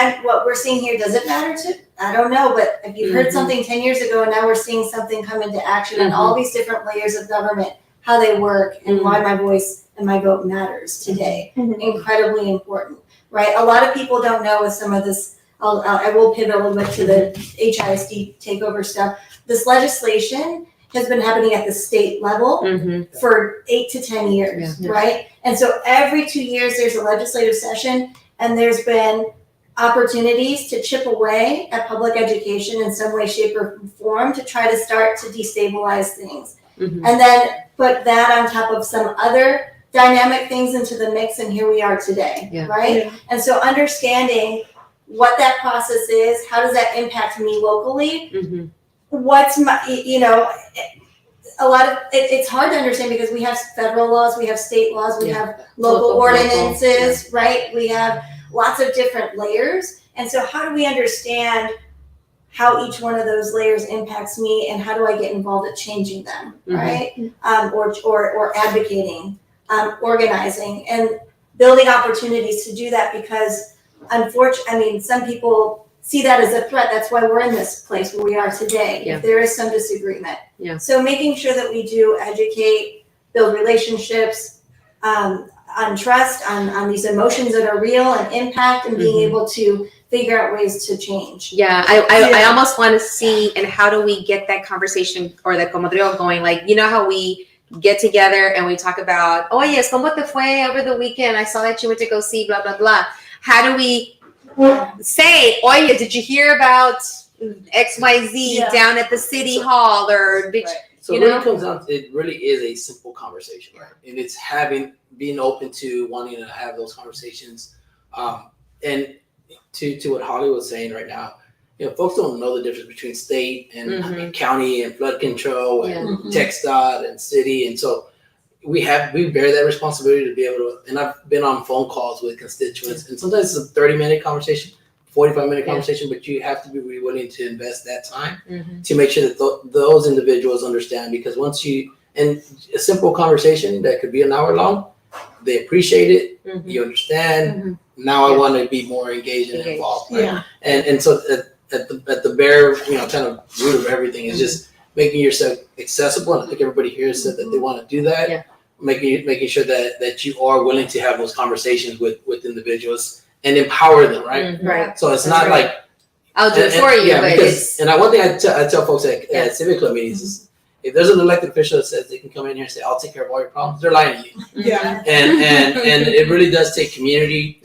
we're seeing here, does it matter to? I don't know, but if you've heard something 10 years ago and now we're seeing something come into action and all these different layers of government, how they work and why my voice and my vote matters today, incredibly important, right? A lot of people don't know with some of this, I will pivot a little bit to the HISD takeover stuff. This legislation has been happening at the state level for 8 to 10 years, right? And so every 2 years there's a legislative session and there's been opportunities to chip away at public education in some way, shape, or form to try to start to destabilize things. And then put that on top of some other dynamic things into the mix, and here we are today, right? And so understanding what that process is, how does that impact me locally? What's my, a lot of it's hard to understand because we have federal laws, we have state laws, we have local ordinances, right? We have lots of different layers. And so how do we understand how each one of those layers impacts me and how do I get involved at changing them, right? Or advocating, organizing and building opportunities to do that because unfortunately, some people see that as a threat. That's why we're in this place where we are today. If there is some disagreement. So making sure that we do educate, build relationships, on trust, on these emotions that are real and impact and being able to figure out ways to change. I almost want to see, and how do we get that conversation or the comadreo going? Like, you know how we get together and we talk about, oh yes, ¿cómo te fue over the weekend? I saw that you went to go see blah, blah, blah. How do we say, oye, did you hear about XYZ down at the city hall or So it really comes down to, it really is a simple conversation, right? And it's being open to wanting to have those conversations. And to what Holly was saying right now, folks don't know the difference between state and county and flood control and TxDOT and city. And so we bear that responsibility to be able to, and I've been on phone calls with constituents and sometimes it's a 30-minute conversation, 45-minute conversation, but you have to be really willing to invest that time to make sure that those individuals understand, because and a simple conversation that could be an hour long, they appreciate it, you understand, now I want to be more engaged and involved. Right? And so at the bare, kind of root of everything is just making yourself accessible, and I think everybody here said that they want to do that, making sure that you are willing to have those conversations with individuals and empower them, right? Right. So it's not like I'll do it for you, but because one thing I tell folks at civic club meetings is, if there's an elected official that says they can come in here and say, I'll take care of all your problems, they're lying to you. And it really does take community.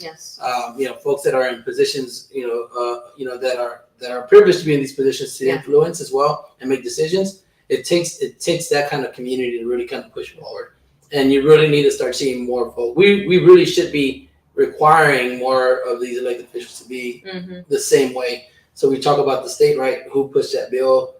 Folks that are in positions, that are privileged to be in these positions to influence as well and make decisions. It takes that kind of community to really kind of push forward. And you really need to start seeing more folks. We really should be requiring more of these elected officials to be the same way. So we talk about the state, right? Who pushed that bill?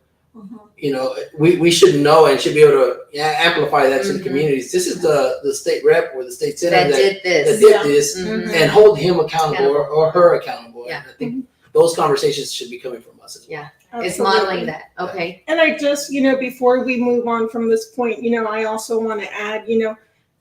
We should know and should be able to amplify that to the communities. This is the state rep or the state senator that did this and hold him accountable or her accountable. And I think those conversations should be coming from us as well. It's modeling that. Okay. And I just, before we move on from this point, I also want to add,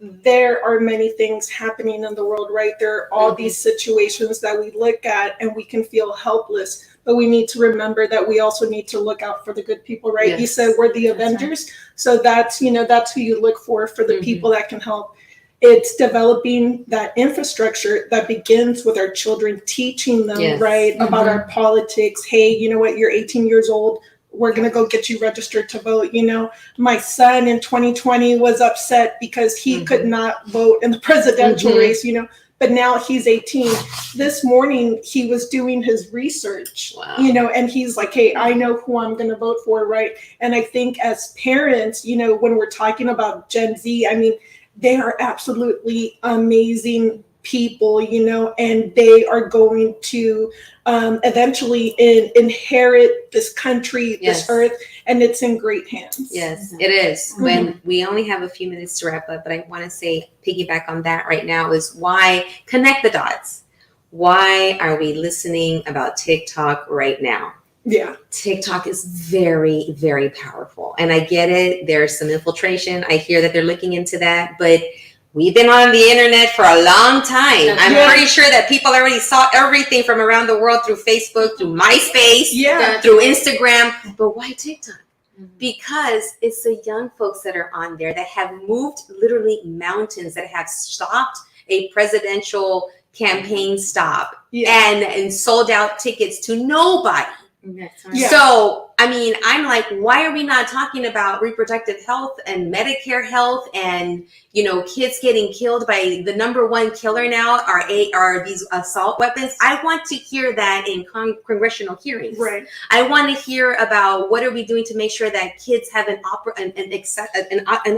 there are many things happening in the world, right? There are all these situations that we look at and we can feel helpless. but we need to remember that we also need to look out for the good people, right? You Yes. said we're the Avengers. So that's, that's who you look for the people that can help. It's developing that infrastructure that begins with our children, teaching them, Yes. right, about our politics. Hey, you know what? You're 18 years old. We're going to go get you registered to vote. My son in 2020 was upset because he could not vote in the presidential race, but now he's 18. This morning, he was doing his research, Wow. And he's like, hey, I know who I'm going to vote for, right? And I think as parents, when we're talking about Gen Z, I mean, they are absolutely amazing people, and they are going to eventually inherit this country, Yes. this earth, and it's in great hands. Yes, it is. When we only have a few minutes to wrap up, but I want to say, piggyback on that right now, is why connect the dots. Why are we listening about TikTok right now? Yeah. TikTok is very, very powerful. And I get it. There's some infiltration. I hear that they're looking into that, but we've been on the internet for a long time. I'm pretty sure that people already saw everything from around the world through Facebook, through MySpace, through Instagram. But why TikTok? Because it's the young folks that are on there that have moved literally mountains, that have stopped a presidential campaign stop and sold out tickets to nobody. Yeah. So, I mean, I'm like, why are we not talking about reproductive health and Medicare health and, kids getting killed by the number one killer now are these assault weapons? I want to hear that in congressional hearings. Right. I want to hear about what are we doing to make sure that kids have an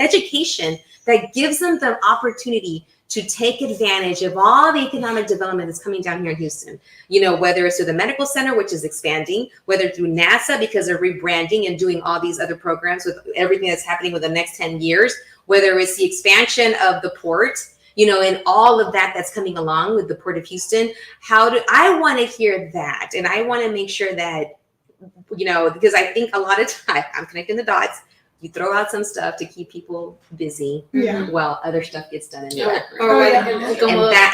education that gives them the opportunity to take advantage of all the economic development that's coming down here in Houston. Whether it's through the medical center, which is expanding, whether through NASA, because they're rebranding and doing all these other programs with everything that's happening with the next 10 years, whether it's the expansion of the port, and all of that that's coming along with the Port of Houston. I want to hear that. And I want to make sure that, because I think a lot of time, I'm connecting the dots, you throw out some stuff to keep people busy while other stuff gets done in the background.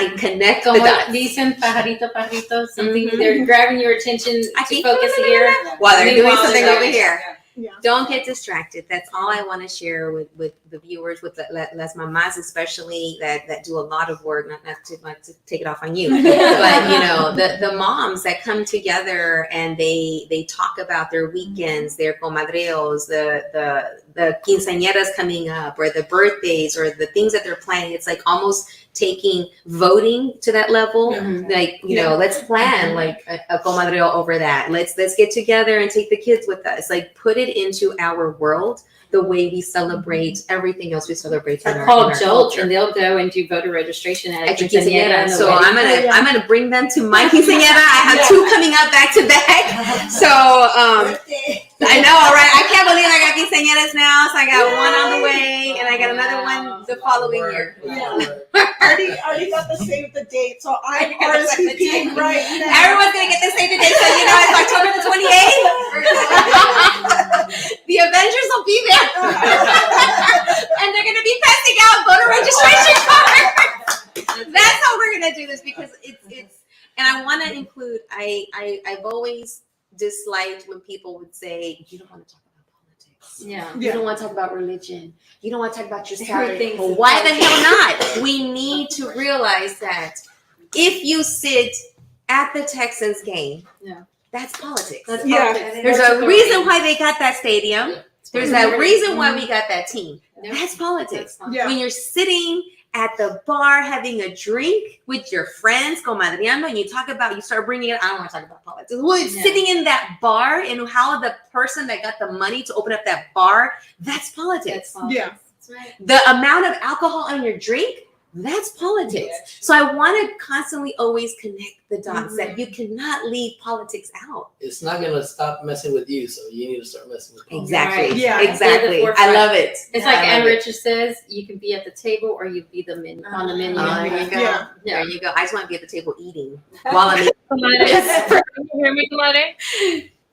And connect the dots. Dicen pajarito, pajarito, something they're grabbing your attention to focus here while they're doing something over here. Yeah. Don't get distracted. That's all I want to share with the viewers, with las mamás especially that do a lot of work. Not to take it off on you, but the moms that come together and they talk about their weekends, their comadreos, the quinceañeras coming up, or the birthdays, or the things that they're planning. It's like almost taking voting to that level. Let's plan like a comadreo over that. Let's get together and take the kids with us. Like, put it into our world the way we celebrate everything else we celebrate in our called Jolt, culture. and they'll go and do voter registration at your quinceañera. So I'm I'm gonna bring them to my quinceañera. I have two coming up back to back. So I know, right? I can't believe I got quinceañeras now. So I got one on the way, and I got another one the following year. Already got to save the date, so I'm RSVPing right now. Everyone's gonna get the save the date, so it's October the 28th. The Avengers will be there, and they're gonna be passing out voter registration cards. That's how we're gonna do this, because it's. And I want to include. I've always disliked when people would say, "You don't want to talk about politics. You don't want to talk about religion. You don't want to talk about your salary." Well, why the hell not? We need to realize that if you sit at the Texans game, that's politics. That's politics. There's a reason why they got that stadium. There's a reason why we got that team. That's politics. When you're sitting at the bar having a drink with your friends, comadreando, and you start bringing it. I don't want to talk about politics. Well, sitting in that bar, and how the person that got the money to open up that bar, that's politics. Yeah. That's right. The amount of alcohol on your drink, that's politics. So I want to constantly always connect the dots that you cannot leave politics out. It's not going to stop messing with you, so you need to start messing with politics. Exactly. Right. Yeah. Exactly. They're the I love it. It's like Ann Richard says, you can be at the table or you be the menu on the menu. There you go. Yeah. There you go. I just want to be at the table eating while I'm eating. Comadre, can you hear me, comadre?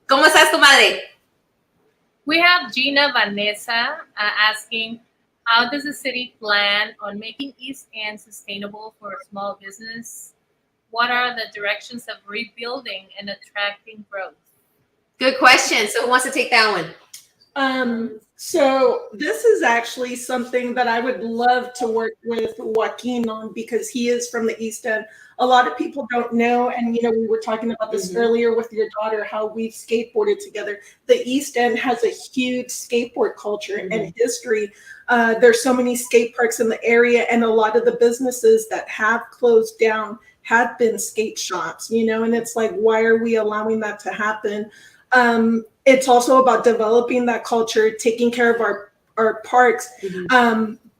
¿Cómo estás, comadre? We have Gina Vanessa asking, how does the city plan on making East End sustainable for small business what are the directions of rebuilding and attracting growth? Good question. So who wants to take that one? So this is actually something that I would love to work with Joaquin on, because he is from the East End. A lot of people don't know, and we were talking about this earlier with your daughter, how we've skateboarded together. The East End has a huge skateboard culture and history. There's so many skate parks in the area, and a lot of the businesses that have closed down have been skate shops, and it's like, why are we allowing that to happen? It's also about developing that culture, taking care of our parks.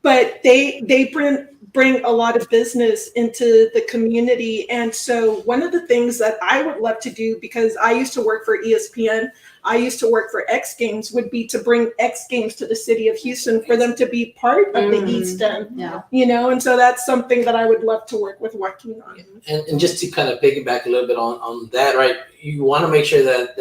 But they bring a lot of business into the community. And so one of the things that I would love to do, because I used to work for ESPN, I used to work for X Games, would be to bring X Games to the city of Houston for them to be part of the East End. And so that's something that I would love to work with Joaquin on. And just to kind of piggyback a little bit on that, right? You want to make sure that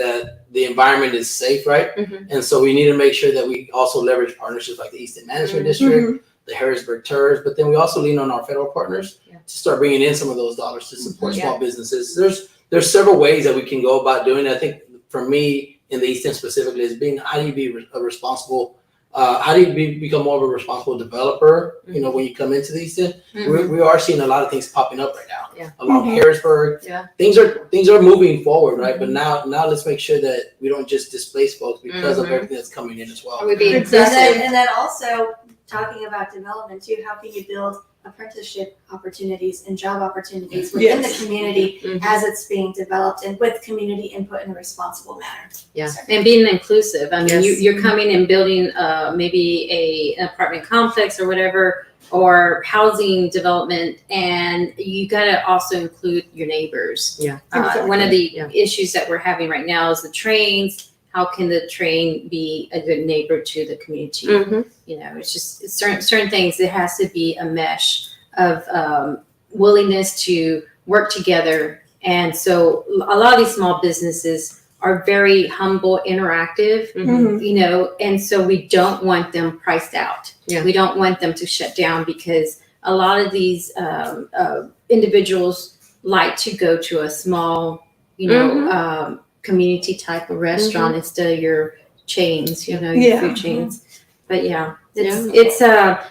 the environment is safe, right? And so we need to make sure that we also leverage partnerships like the East End Management District, the Harrisburg Tours, but then we also lean on our federal partners to start bringing in some of those dollars to support small businesses. There's several ways that we can go about doing it. I think for me in the East End specifically is being, how do you be a responsible, how do you become more of a responsible developer, when you come into the East End? We are seeing a lot of things popping up right now along Harrisburg. Things are moving forward, right? But now let's make sure that we don't just displace folks because of everything that's coming in as well. Are we being And then also talking about development too, how can you build apprenticeship opportunities and job opportunities within the community as it's being developed, and with community input in a responsible manner. And being inclusive. I mean, you're coming and building maybe an apartment complex or whatever, or housing development, and you got to also include your neighbors. One of the issues that we're having right now is the trains. How can the train be a good neighbor to the community? It's just certain things. It has to be a mesh of willingness to work together. And so a lot of these small businesses are very humble, interactive, and so we don't want them priced out. We don't want them to shut down, because a lot of these individuals like to go to a small, community type of restaurant instead of your chains, your food chains. But it's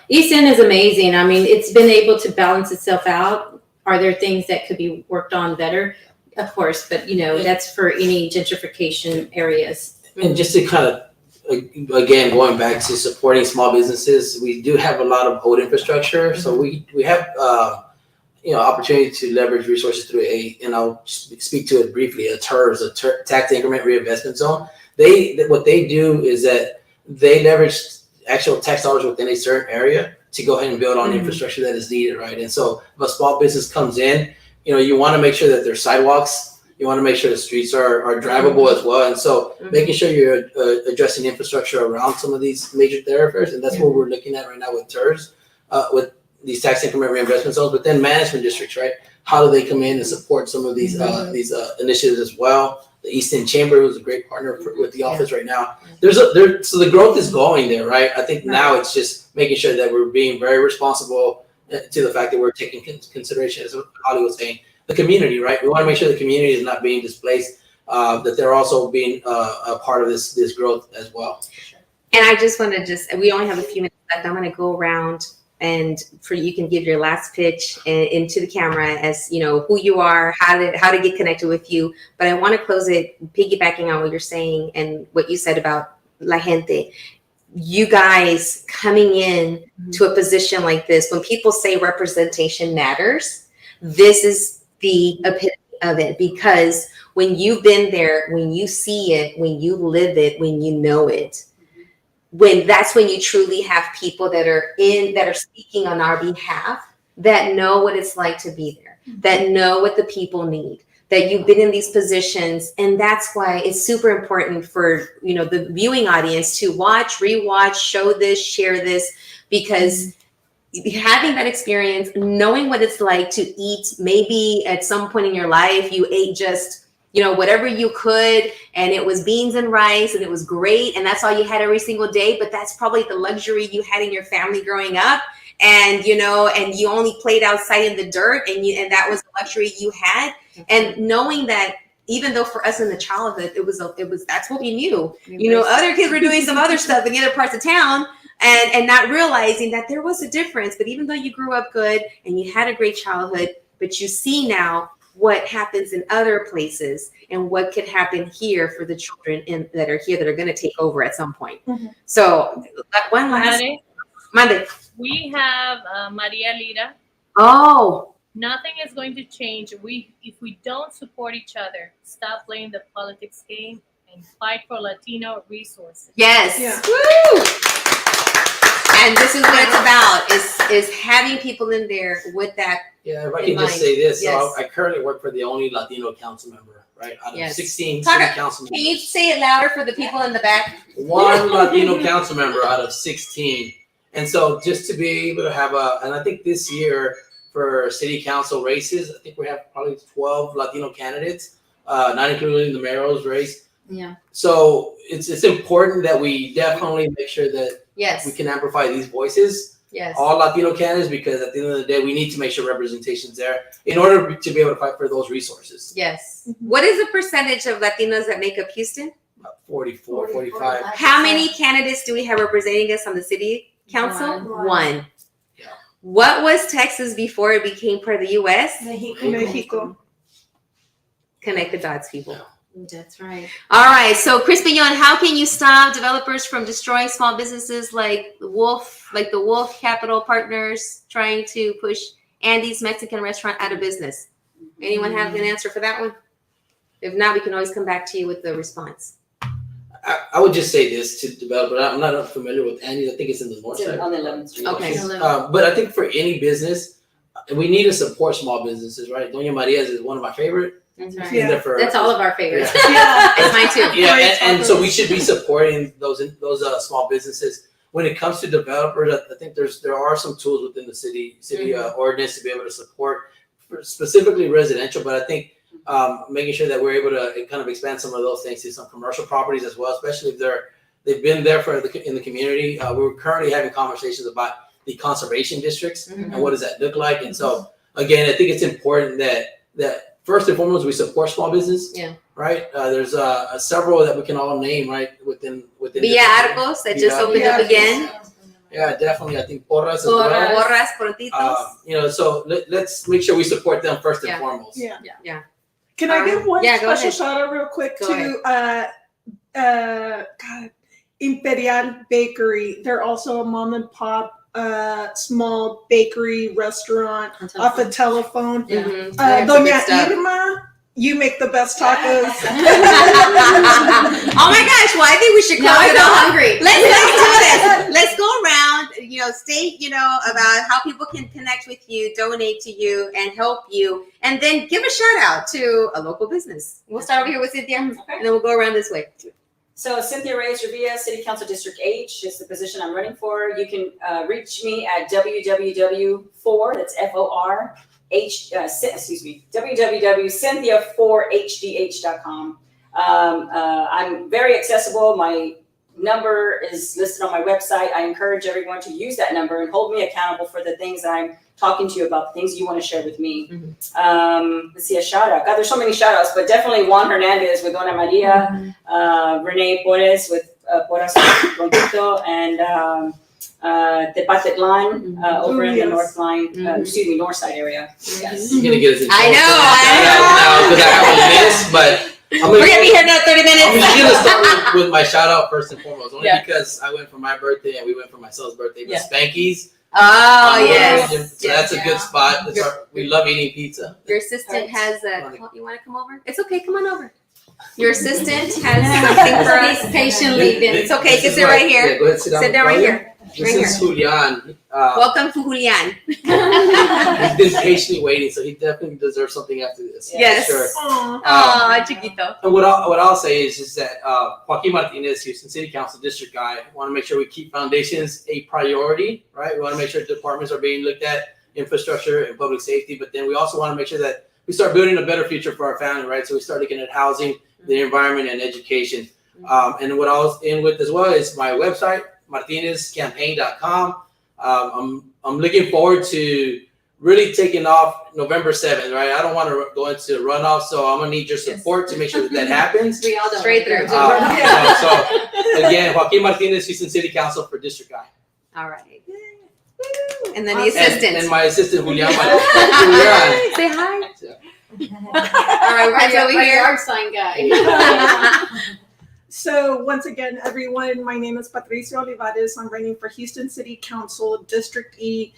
East End is amazing. I mean, it's been able to balance itself out. Are there things that could be worked on better? Of course, but that's for any gentrification areas. And just to kind of, again, going back to supporting small businesses, we do have a lot of old infrastructure. So we have opportunity to leverage resources through and I'll speak to it briefly, a TIRZ, tax increment reinvestment zone. What they do is that they leverage actual tax dollars within a certain area to go ahead and build on infrastructure that is needed, right? And so if a small business comes in, you want to make sure that there's sidewalks, you want to make sure the streets are drivable as well. And so making sure you're addressing infrastructure around some of these major thoroughfares, and that's what we're looking at right now with TIRZ, with these tax increment reinvestment zones, but then management districts, right? How do they come in and support some of these initiatives as well? The East End Chamber was a great partner with the office right now. So the growth is going there, right? I think now it's just making sure that we're being very responsible to the fact that we're taking consideration, as Holly was saying, the community, right? We want to make sure the community is not being displaced, that they're also being a part of this growth as well. And I just want to we only have a few minutes left. I'm going to go around, and you can give your last pitch into the camera as who you are, how to get connected with you. But I want to close it piggybacking on what you're saying and what you said about La Gente. You guys coming in to a position like this, when people say representation matters, this is the epitome of it, because when you've been there, when you see it, when you live it, when you know it, that's when you truly have people that are speaking on our behalf, that know what it's like to be there, that know what the people need, that you've been in these positions. And that's why it's super important for, the viewing audience to watch, rewatch, show this, share this, because having that experience, knowing what it's like to eat, maybe at some point in your life, you ate just whatever you could, and it was beans and rice, and it was great, and that's all you had every single day, but that's probably the luxury you had in your family growing up. and and you only played outside in the dirt, and that was the luxury you had. And knowing that, even though for us in the childhood, it was that's what we knew. Other kids were doing some other stuff in other parts of town, and not realizing that there was a difference. But even though you grew up good and you had a great childhood, but you see now what happens in other places and what could happen here for the children that are here that are going to take over at some point. So one last Monday. We have Maria Lira. Oh, Nothing is going to change if we don't support each other. Stop playing the politics game and fight for Latino resources. yes. Yeah. Woo! And this is what it's about, is having people in there with that. Yeah, if I in can just mind. say this, Yes. so I currently work for the only Latino council member, right? Out of Yes. 16 Talk- city council Can you members. say it louder for the people in the back? One Latino council member out of 16. And so just to be able to have and I think this year for city council races, I think we have probably 12 Latino candidates, not including the mayor's race. Yeah. So it's important that we definitely make sure that Yes. we can amplify these voices, Yes. all Latino candidates, because at the end of the day, we need to make sure representation's there in order to be able to fight for those resources. Yes. What is the percentage of Latinos that make up Houston? About 44, 45. How many candidates do we have representing us on the city council? One. Yeah. What was Texas before it became part of the U.S.? Mexico. Connect the dots, people. That's right. All right. So, Chris Billon, how can you stop developers from destroying small businesses like the Wolf Capital Partners trying to push Andy's Mexican restaurant out of business? Anyone have an answer for that one? If not, we can always come back to you with the response. I would just say this to developers. I'm not familiar with Andy's. I think it's in the north It's side. on the 11th Street. Okay. But I think for any business, we need to support small businesses, right? Doña Maria's is one of my favorite. That's right. Been there for- That's all of our favorites. Yeah. It's mine too. Yeah, Great and so we tacos. should be supporting those small businesses. When it comes to developers, I think there are some tools within the city ordinance to be able to support specifically residential. But I think making sure that we're able to kind of expand some of those things to some commercial properties as well, especially if they've been there in the community. We're currently having conversations about the conservation districts and what does that look like. And so again, I think it's important that first and foremost we support small business. Yeah. Right. There's several that we can all name within. Villa Arcos that just opened up again. Yeah, definitely. I think Porras as well. Porras, Portitos. So let's make sure we support them first and Yeah. foremost. Yeah. Can I give one yeah, go special ahead. shout out real quick Go to Imperial Bakery? They're also a mom and pop small bakery restaurant off a telephone. Mhm. They have some good Doña stuff. Irma, you make the best tacos. Oh my gosh! Well, I think we should close Now I it feel off. hungry. Let's do this. Let's go around. State about how people can connect with you, donate to you, and help you, and then give a shout out to a local business. We'll start over here with Cynthia, and then we'll go around this way. So Cynthia Reyes-Revilla, City Council District H is the position I'm running for. You can reach me at www.4, that's F-O-R, www.cynthia4hdh.com. I'm very accessible. My number is listed on my website. I encourage everyone to use that number and hold me accountable for the things that I'm talking to you about, the things you want to share with me. Let's see, a shout out. God, there's so many shout outs, but definitely Juan Hernandez with Dona Maria, Renee Porres with Porras Rontito, and Tepatitlan over in the north side area. Yes. You're gonna get us in I trouble know, for that because I have a list, but We're gonna be here another 30 I'm minutes. just gonna start with my shout out first and foremost, only Yeah. because I went for my birthday and we went for my son's birthday with Spanky's. Oh Yes. yes. So that's a good spot. We love eating pizza. Your assistant has a. You want to come over? It's okay. Come on over. Your assistant has something for us. Patiently been. It's okay. This Get is sit right here. Yeah, go ahead, sit down. Sit down right here. This is Julian. Welcome to Julian. He's been patiently waiting, so he definitely deserves something after this. Yes. For sure. Oh, chiquito. And what I'll say is just that Joaquin Martinez, Houston City Council District guy, want to make sure we keep foundations a priority, right? We want to make sure departments are being looked at, infrastructure and public safety, but then we also want to make sure that we start building a better future for our family, right? So we start looking at housing, the environment, and education. And what I was in with as well is my website, martinezcampaign.com. I'm I'm looking forward to really taking off November 7th, right? I don't want to go into runoff, so I'm going to need your support to make sure that happens. We all straight through. So again, Joaquin Martinez, Houston City Council for District I. All right. And then the assistant. And my assistant, Julian. Say hi. All right, right over Our here. yard sign guy. So once again, everyone, my name is Patricia Olivares. I'm running for Houston City Council, District E.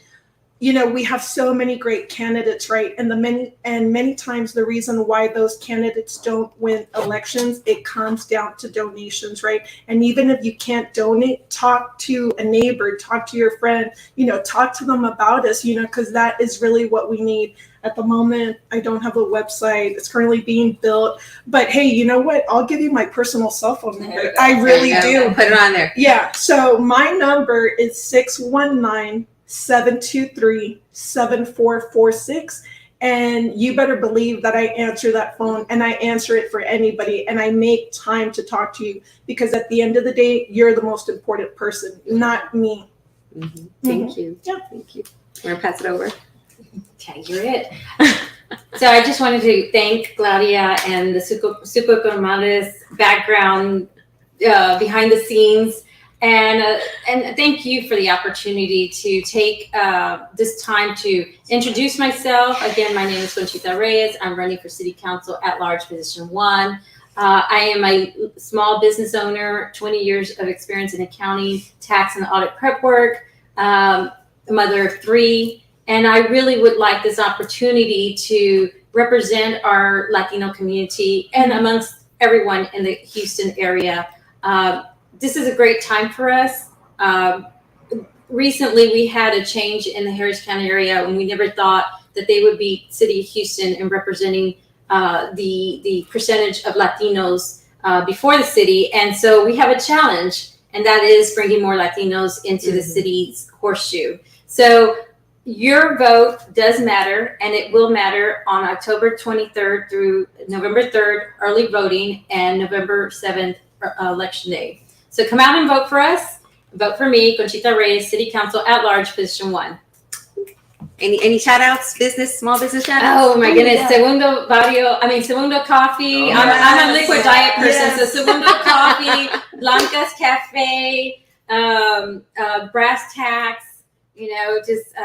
You know, we have so many great candidates, right? And many times the reason why those candidates don't win elections, it comes down to donations, right? And even if you can't donate, talk to a neighbor, talk to your friend, you know, talk to them about us, you know, because that is really what we need. At the moment, I don't have a website. It's currently being built. But hey, you know what? I'll give you my personal cell phone number. I really do. Put it on there. Yeah. So my number is 619-723-7446. And you better believe that I answer that phone, and I answer it for anybody, and I make time to talk to you, because at the end of the day, you're the most important person, not me. Mm-hmm. Thank you. Yeah. Thank you. We're going to pass it over. Okay, you're it. So I just wanted to thank Claudia and the Super Comadres background behind the scenes, and thank you for the opportunity to take this time to introduce myself. Again, my name is Conchita Reyes. I'm running for City Council at Large, Position 1. I am a small business owner, 20 years of experience in accounting, tax, and audit prep work, a mother of 3. And I really would like this opportunity to represent our Latino community and amongst everyone in the Houston area. This is a great time for us. Recently, we had a change in the Harris County area, and we never thought that they would be City of Houston and representing the percentage of Latinos before the city. And so we have a challenge, and that is bringing more Latinos into the city's horseshoe. So your vote does matter, and it will matter on October 23rd through November 3rd, early voting, and November 7th, election day. So come out and vote for us. Vote for me, Conchita Reyes, City Council at Large, Position 1. Any shout outs, small business shout outs? Oh my goodness. Segundo Coffee. I'm a liquid diet person. So Segundo Coffee, Blanca's Cafe, Brass Tacks, you know, just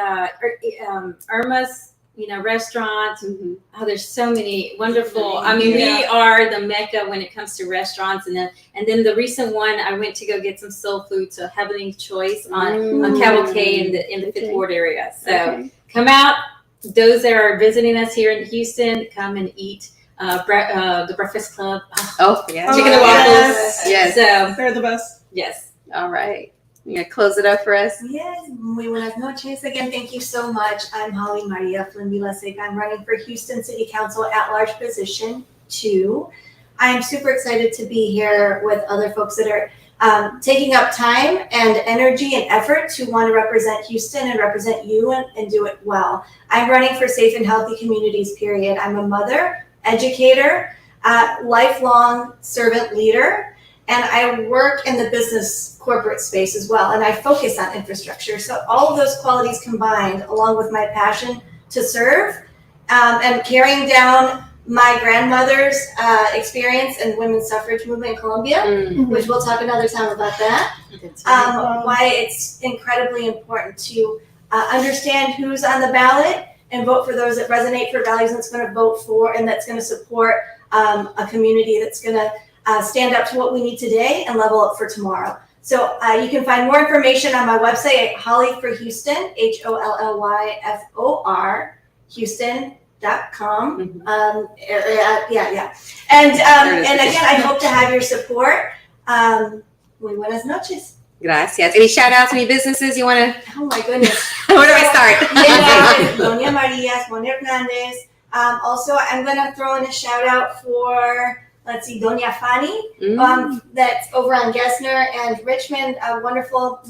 Irma's, you know, restaurants. Mm-hmm. Oh, there's so many wonderful. I mean, we are the mecca when it comes to restaurants. And then the recent one, I went to go get some soul food, so Heavenly Choice on Cavalcade in the Fifth Ward area. So come out. Those that are visiting us here in Houston, come and eat the Breakfast Club. Yeah. Chicken and waffles. Yes. So They're the best. yes. All right. You gonna close it up for us? Yes, muy buenas noches. Again, thank you so much. I'm Holly Maria Flynn Vilasek. I'm running for Houston City Council at Large, Position 2. I am super excited to be here with other folks that are taking up time and energy and effort to want to represent Houston and represent you and do it well. I'm running for safe and healthy communities, period. I'm a mother, educator, lifelong servant leader, and I work in the business corporate space as well, and I focus on infrastructure. So all of those qualities combined, along with my passion to serve and carrying down my grandmother's experience in women's suffrage movement in Colombia, which we'll talk another time about that, why it's incredibly important to understand who's on the ballot and vote for those that resonate for values that's going to vote for and that's going to support a community that's going to stand up to what we need today and level up for tomorrow. So you can find more information on my website at Holly for Houston, HOLLYFOR, Houston.com. And again, I hope to have your support. Muy buenas noches. Gracias. Any shout outs, any businesses you want to? Oh my goodness. Where do I start? Doña Maria's, Juan Hernandez. Also, I'm going to throw in a shout out for, let's see, Doña Fanny, that's over on Gessner and Richmond, a wonderful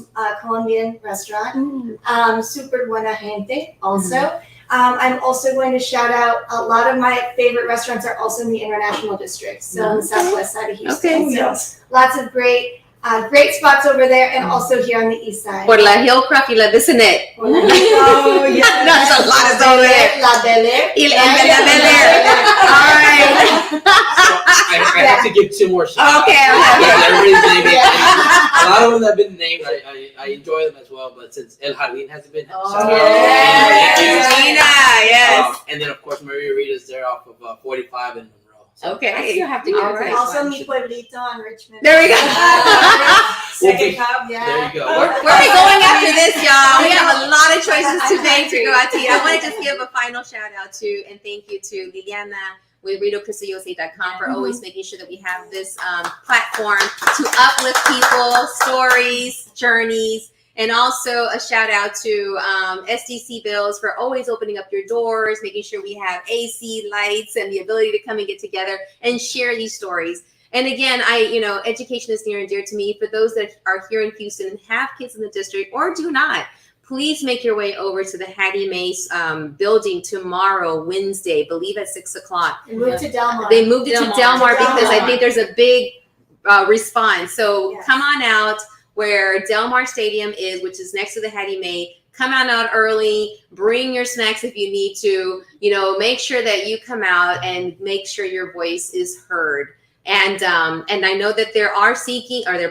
Colombian restaurant. Super buena gente also. I'm also going to shout out, a lot of my favorite restaurants are also in the International District, so on the southwest side of Houston. Okay. So lots of great Great spots over there and also here on the east side. Por la Hillcroft y la Bissonnet. Oh, yeah. That's a lot of over there. La Belle. Y la Bel Air. All right. I have to give 2 more shout Okay. Everybody's naming a lot of them have been named. I enjoy them as well, but since El Jardín hasn't been, shout out to Gina, yes. and then of course Maria Rita's there off of 45 in Monroe. So Okay. I still have to get All to right. this Also, one. Mi Pueblito on Richmond. There we go. Second cup, There yeah. you go. Where are we going after this, y'all? We have a lot of choices today to go out to eat. I want to just give a final shout out to and thank you to Liliana with RadioCrystalUSA.com for always making sure that we have this platform to uplift people, stories, journeys, and also a shout out to SDC Bills for always opening up your doors, making sure we have AC, lights, and the ability to come and get together and share these stories. And again, education is near and dear to me. For those that are here in Houston and have kids in the district or do not, please make your way over to the Hattie Mace building tomorrow, Wednesday, believe at 6 o'clock. And moved to Del Mar. They moved it to Del Mar because I think there's a big response. So Yes. come on out where Del Mar Stadium is, which is next to the Hattie Mae. Come on out early, bring your snacks if you need to, make sure that you come out and make sure your voice is heard. And I know that they're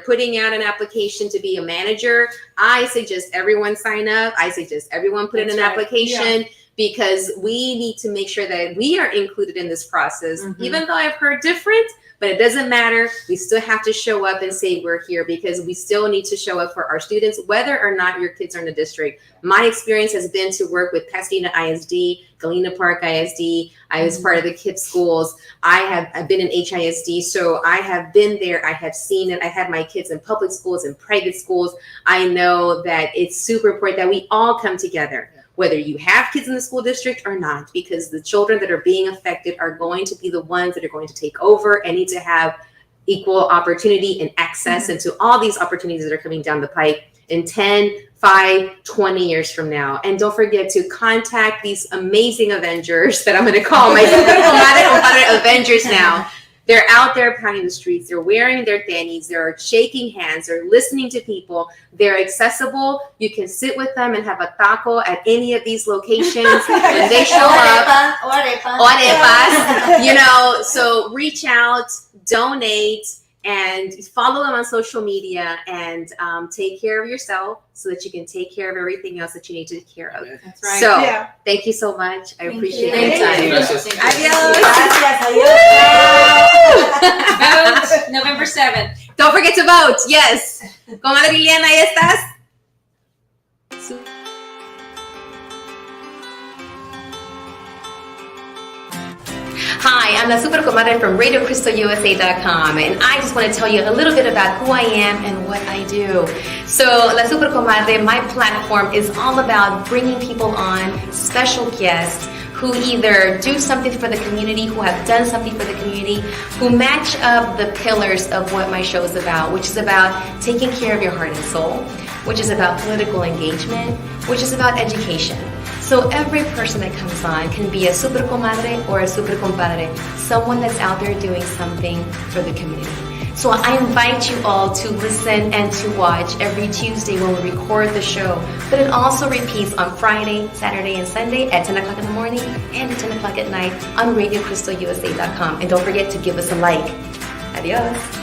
putting out an application to be a manager. I suggest everyone sign up. I suggest everyone put in an application because we need to make sure that we are included in this process, even though I've heard different. But it doesn't matter. We still have to show up and say we're here because we still need to show up for our students, whether or not your kids are in the district. My experience has been to work with Pasadena ISD, Galena Park ISD. I was part of the KIPP schools. I've been in HISD, so I have been there. I have seen it. I had my kids in public schools and private schools. I know that it's super important that we all come together, whether you have kids in the school district or not, because the children that are being affected are going to be the ones that are going to take over and need to have equal opportunity and access into all these opportunities that are coming down the pipe in 10, 5, 20 years from now. And don't forget to contact these amazing Avengers that I'm going to call my Comadre Avengers now. They're out there pounding the streets. They're wearing their tenis. They're shaking hands. They're listening to people. They're accessible. You can sit with them and have a taco at any of these locations. And they show up. Arepas. So reach out, donate, and follow them on social media and take care of yourself so that you can take care of everything else that you need to take care of. That's right. So thank you so much. I appreciate you. your time. Gracias. Adios. Vote November 7th. Don't forget to vote. Yes. Comadre Liliana, ¿ahí estás? Hi, I'm the Super Comadre from RadioCrystalUSA.com, and I just want to tell you a little bit about who I am and what I do. So, La Super Comadre, my platform is all about bringing people on, special guests, who either do something for the community, who have done something for the community, who match up the pillars of what my show is about, which is about taking care of your heart and soul, which is about political engagement, which is about education. So every person that comes on can be a super comadre or a super compadre, someone that's out there doing something for the community. So I invite you all to listen and to watch every Tuesday when we record the show. But it also repeats on Friday, Saturday, and Sunday at 10 o'clock in the morning and at 10 o'clock at night on RadioCrystalUSA.com. And don't forget to give us a like. Adios.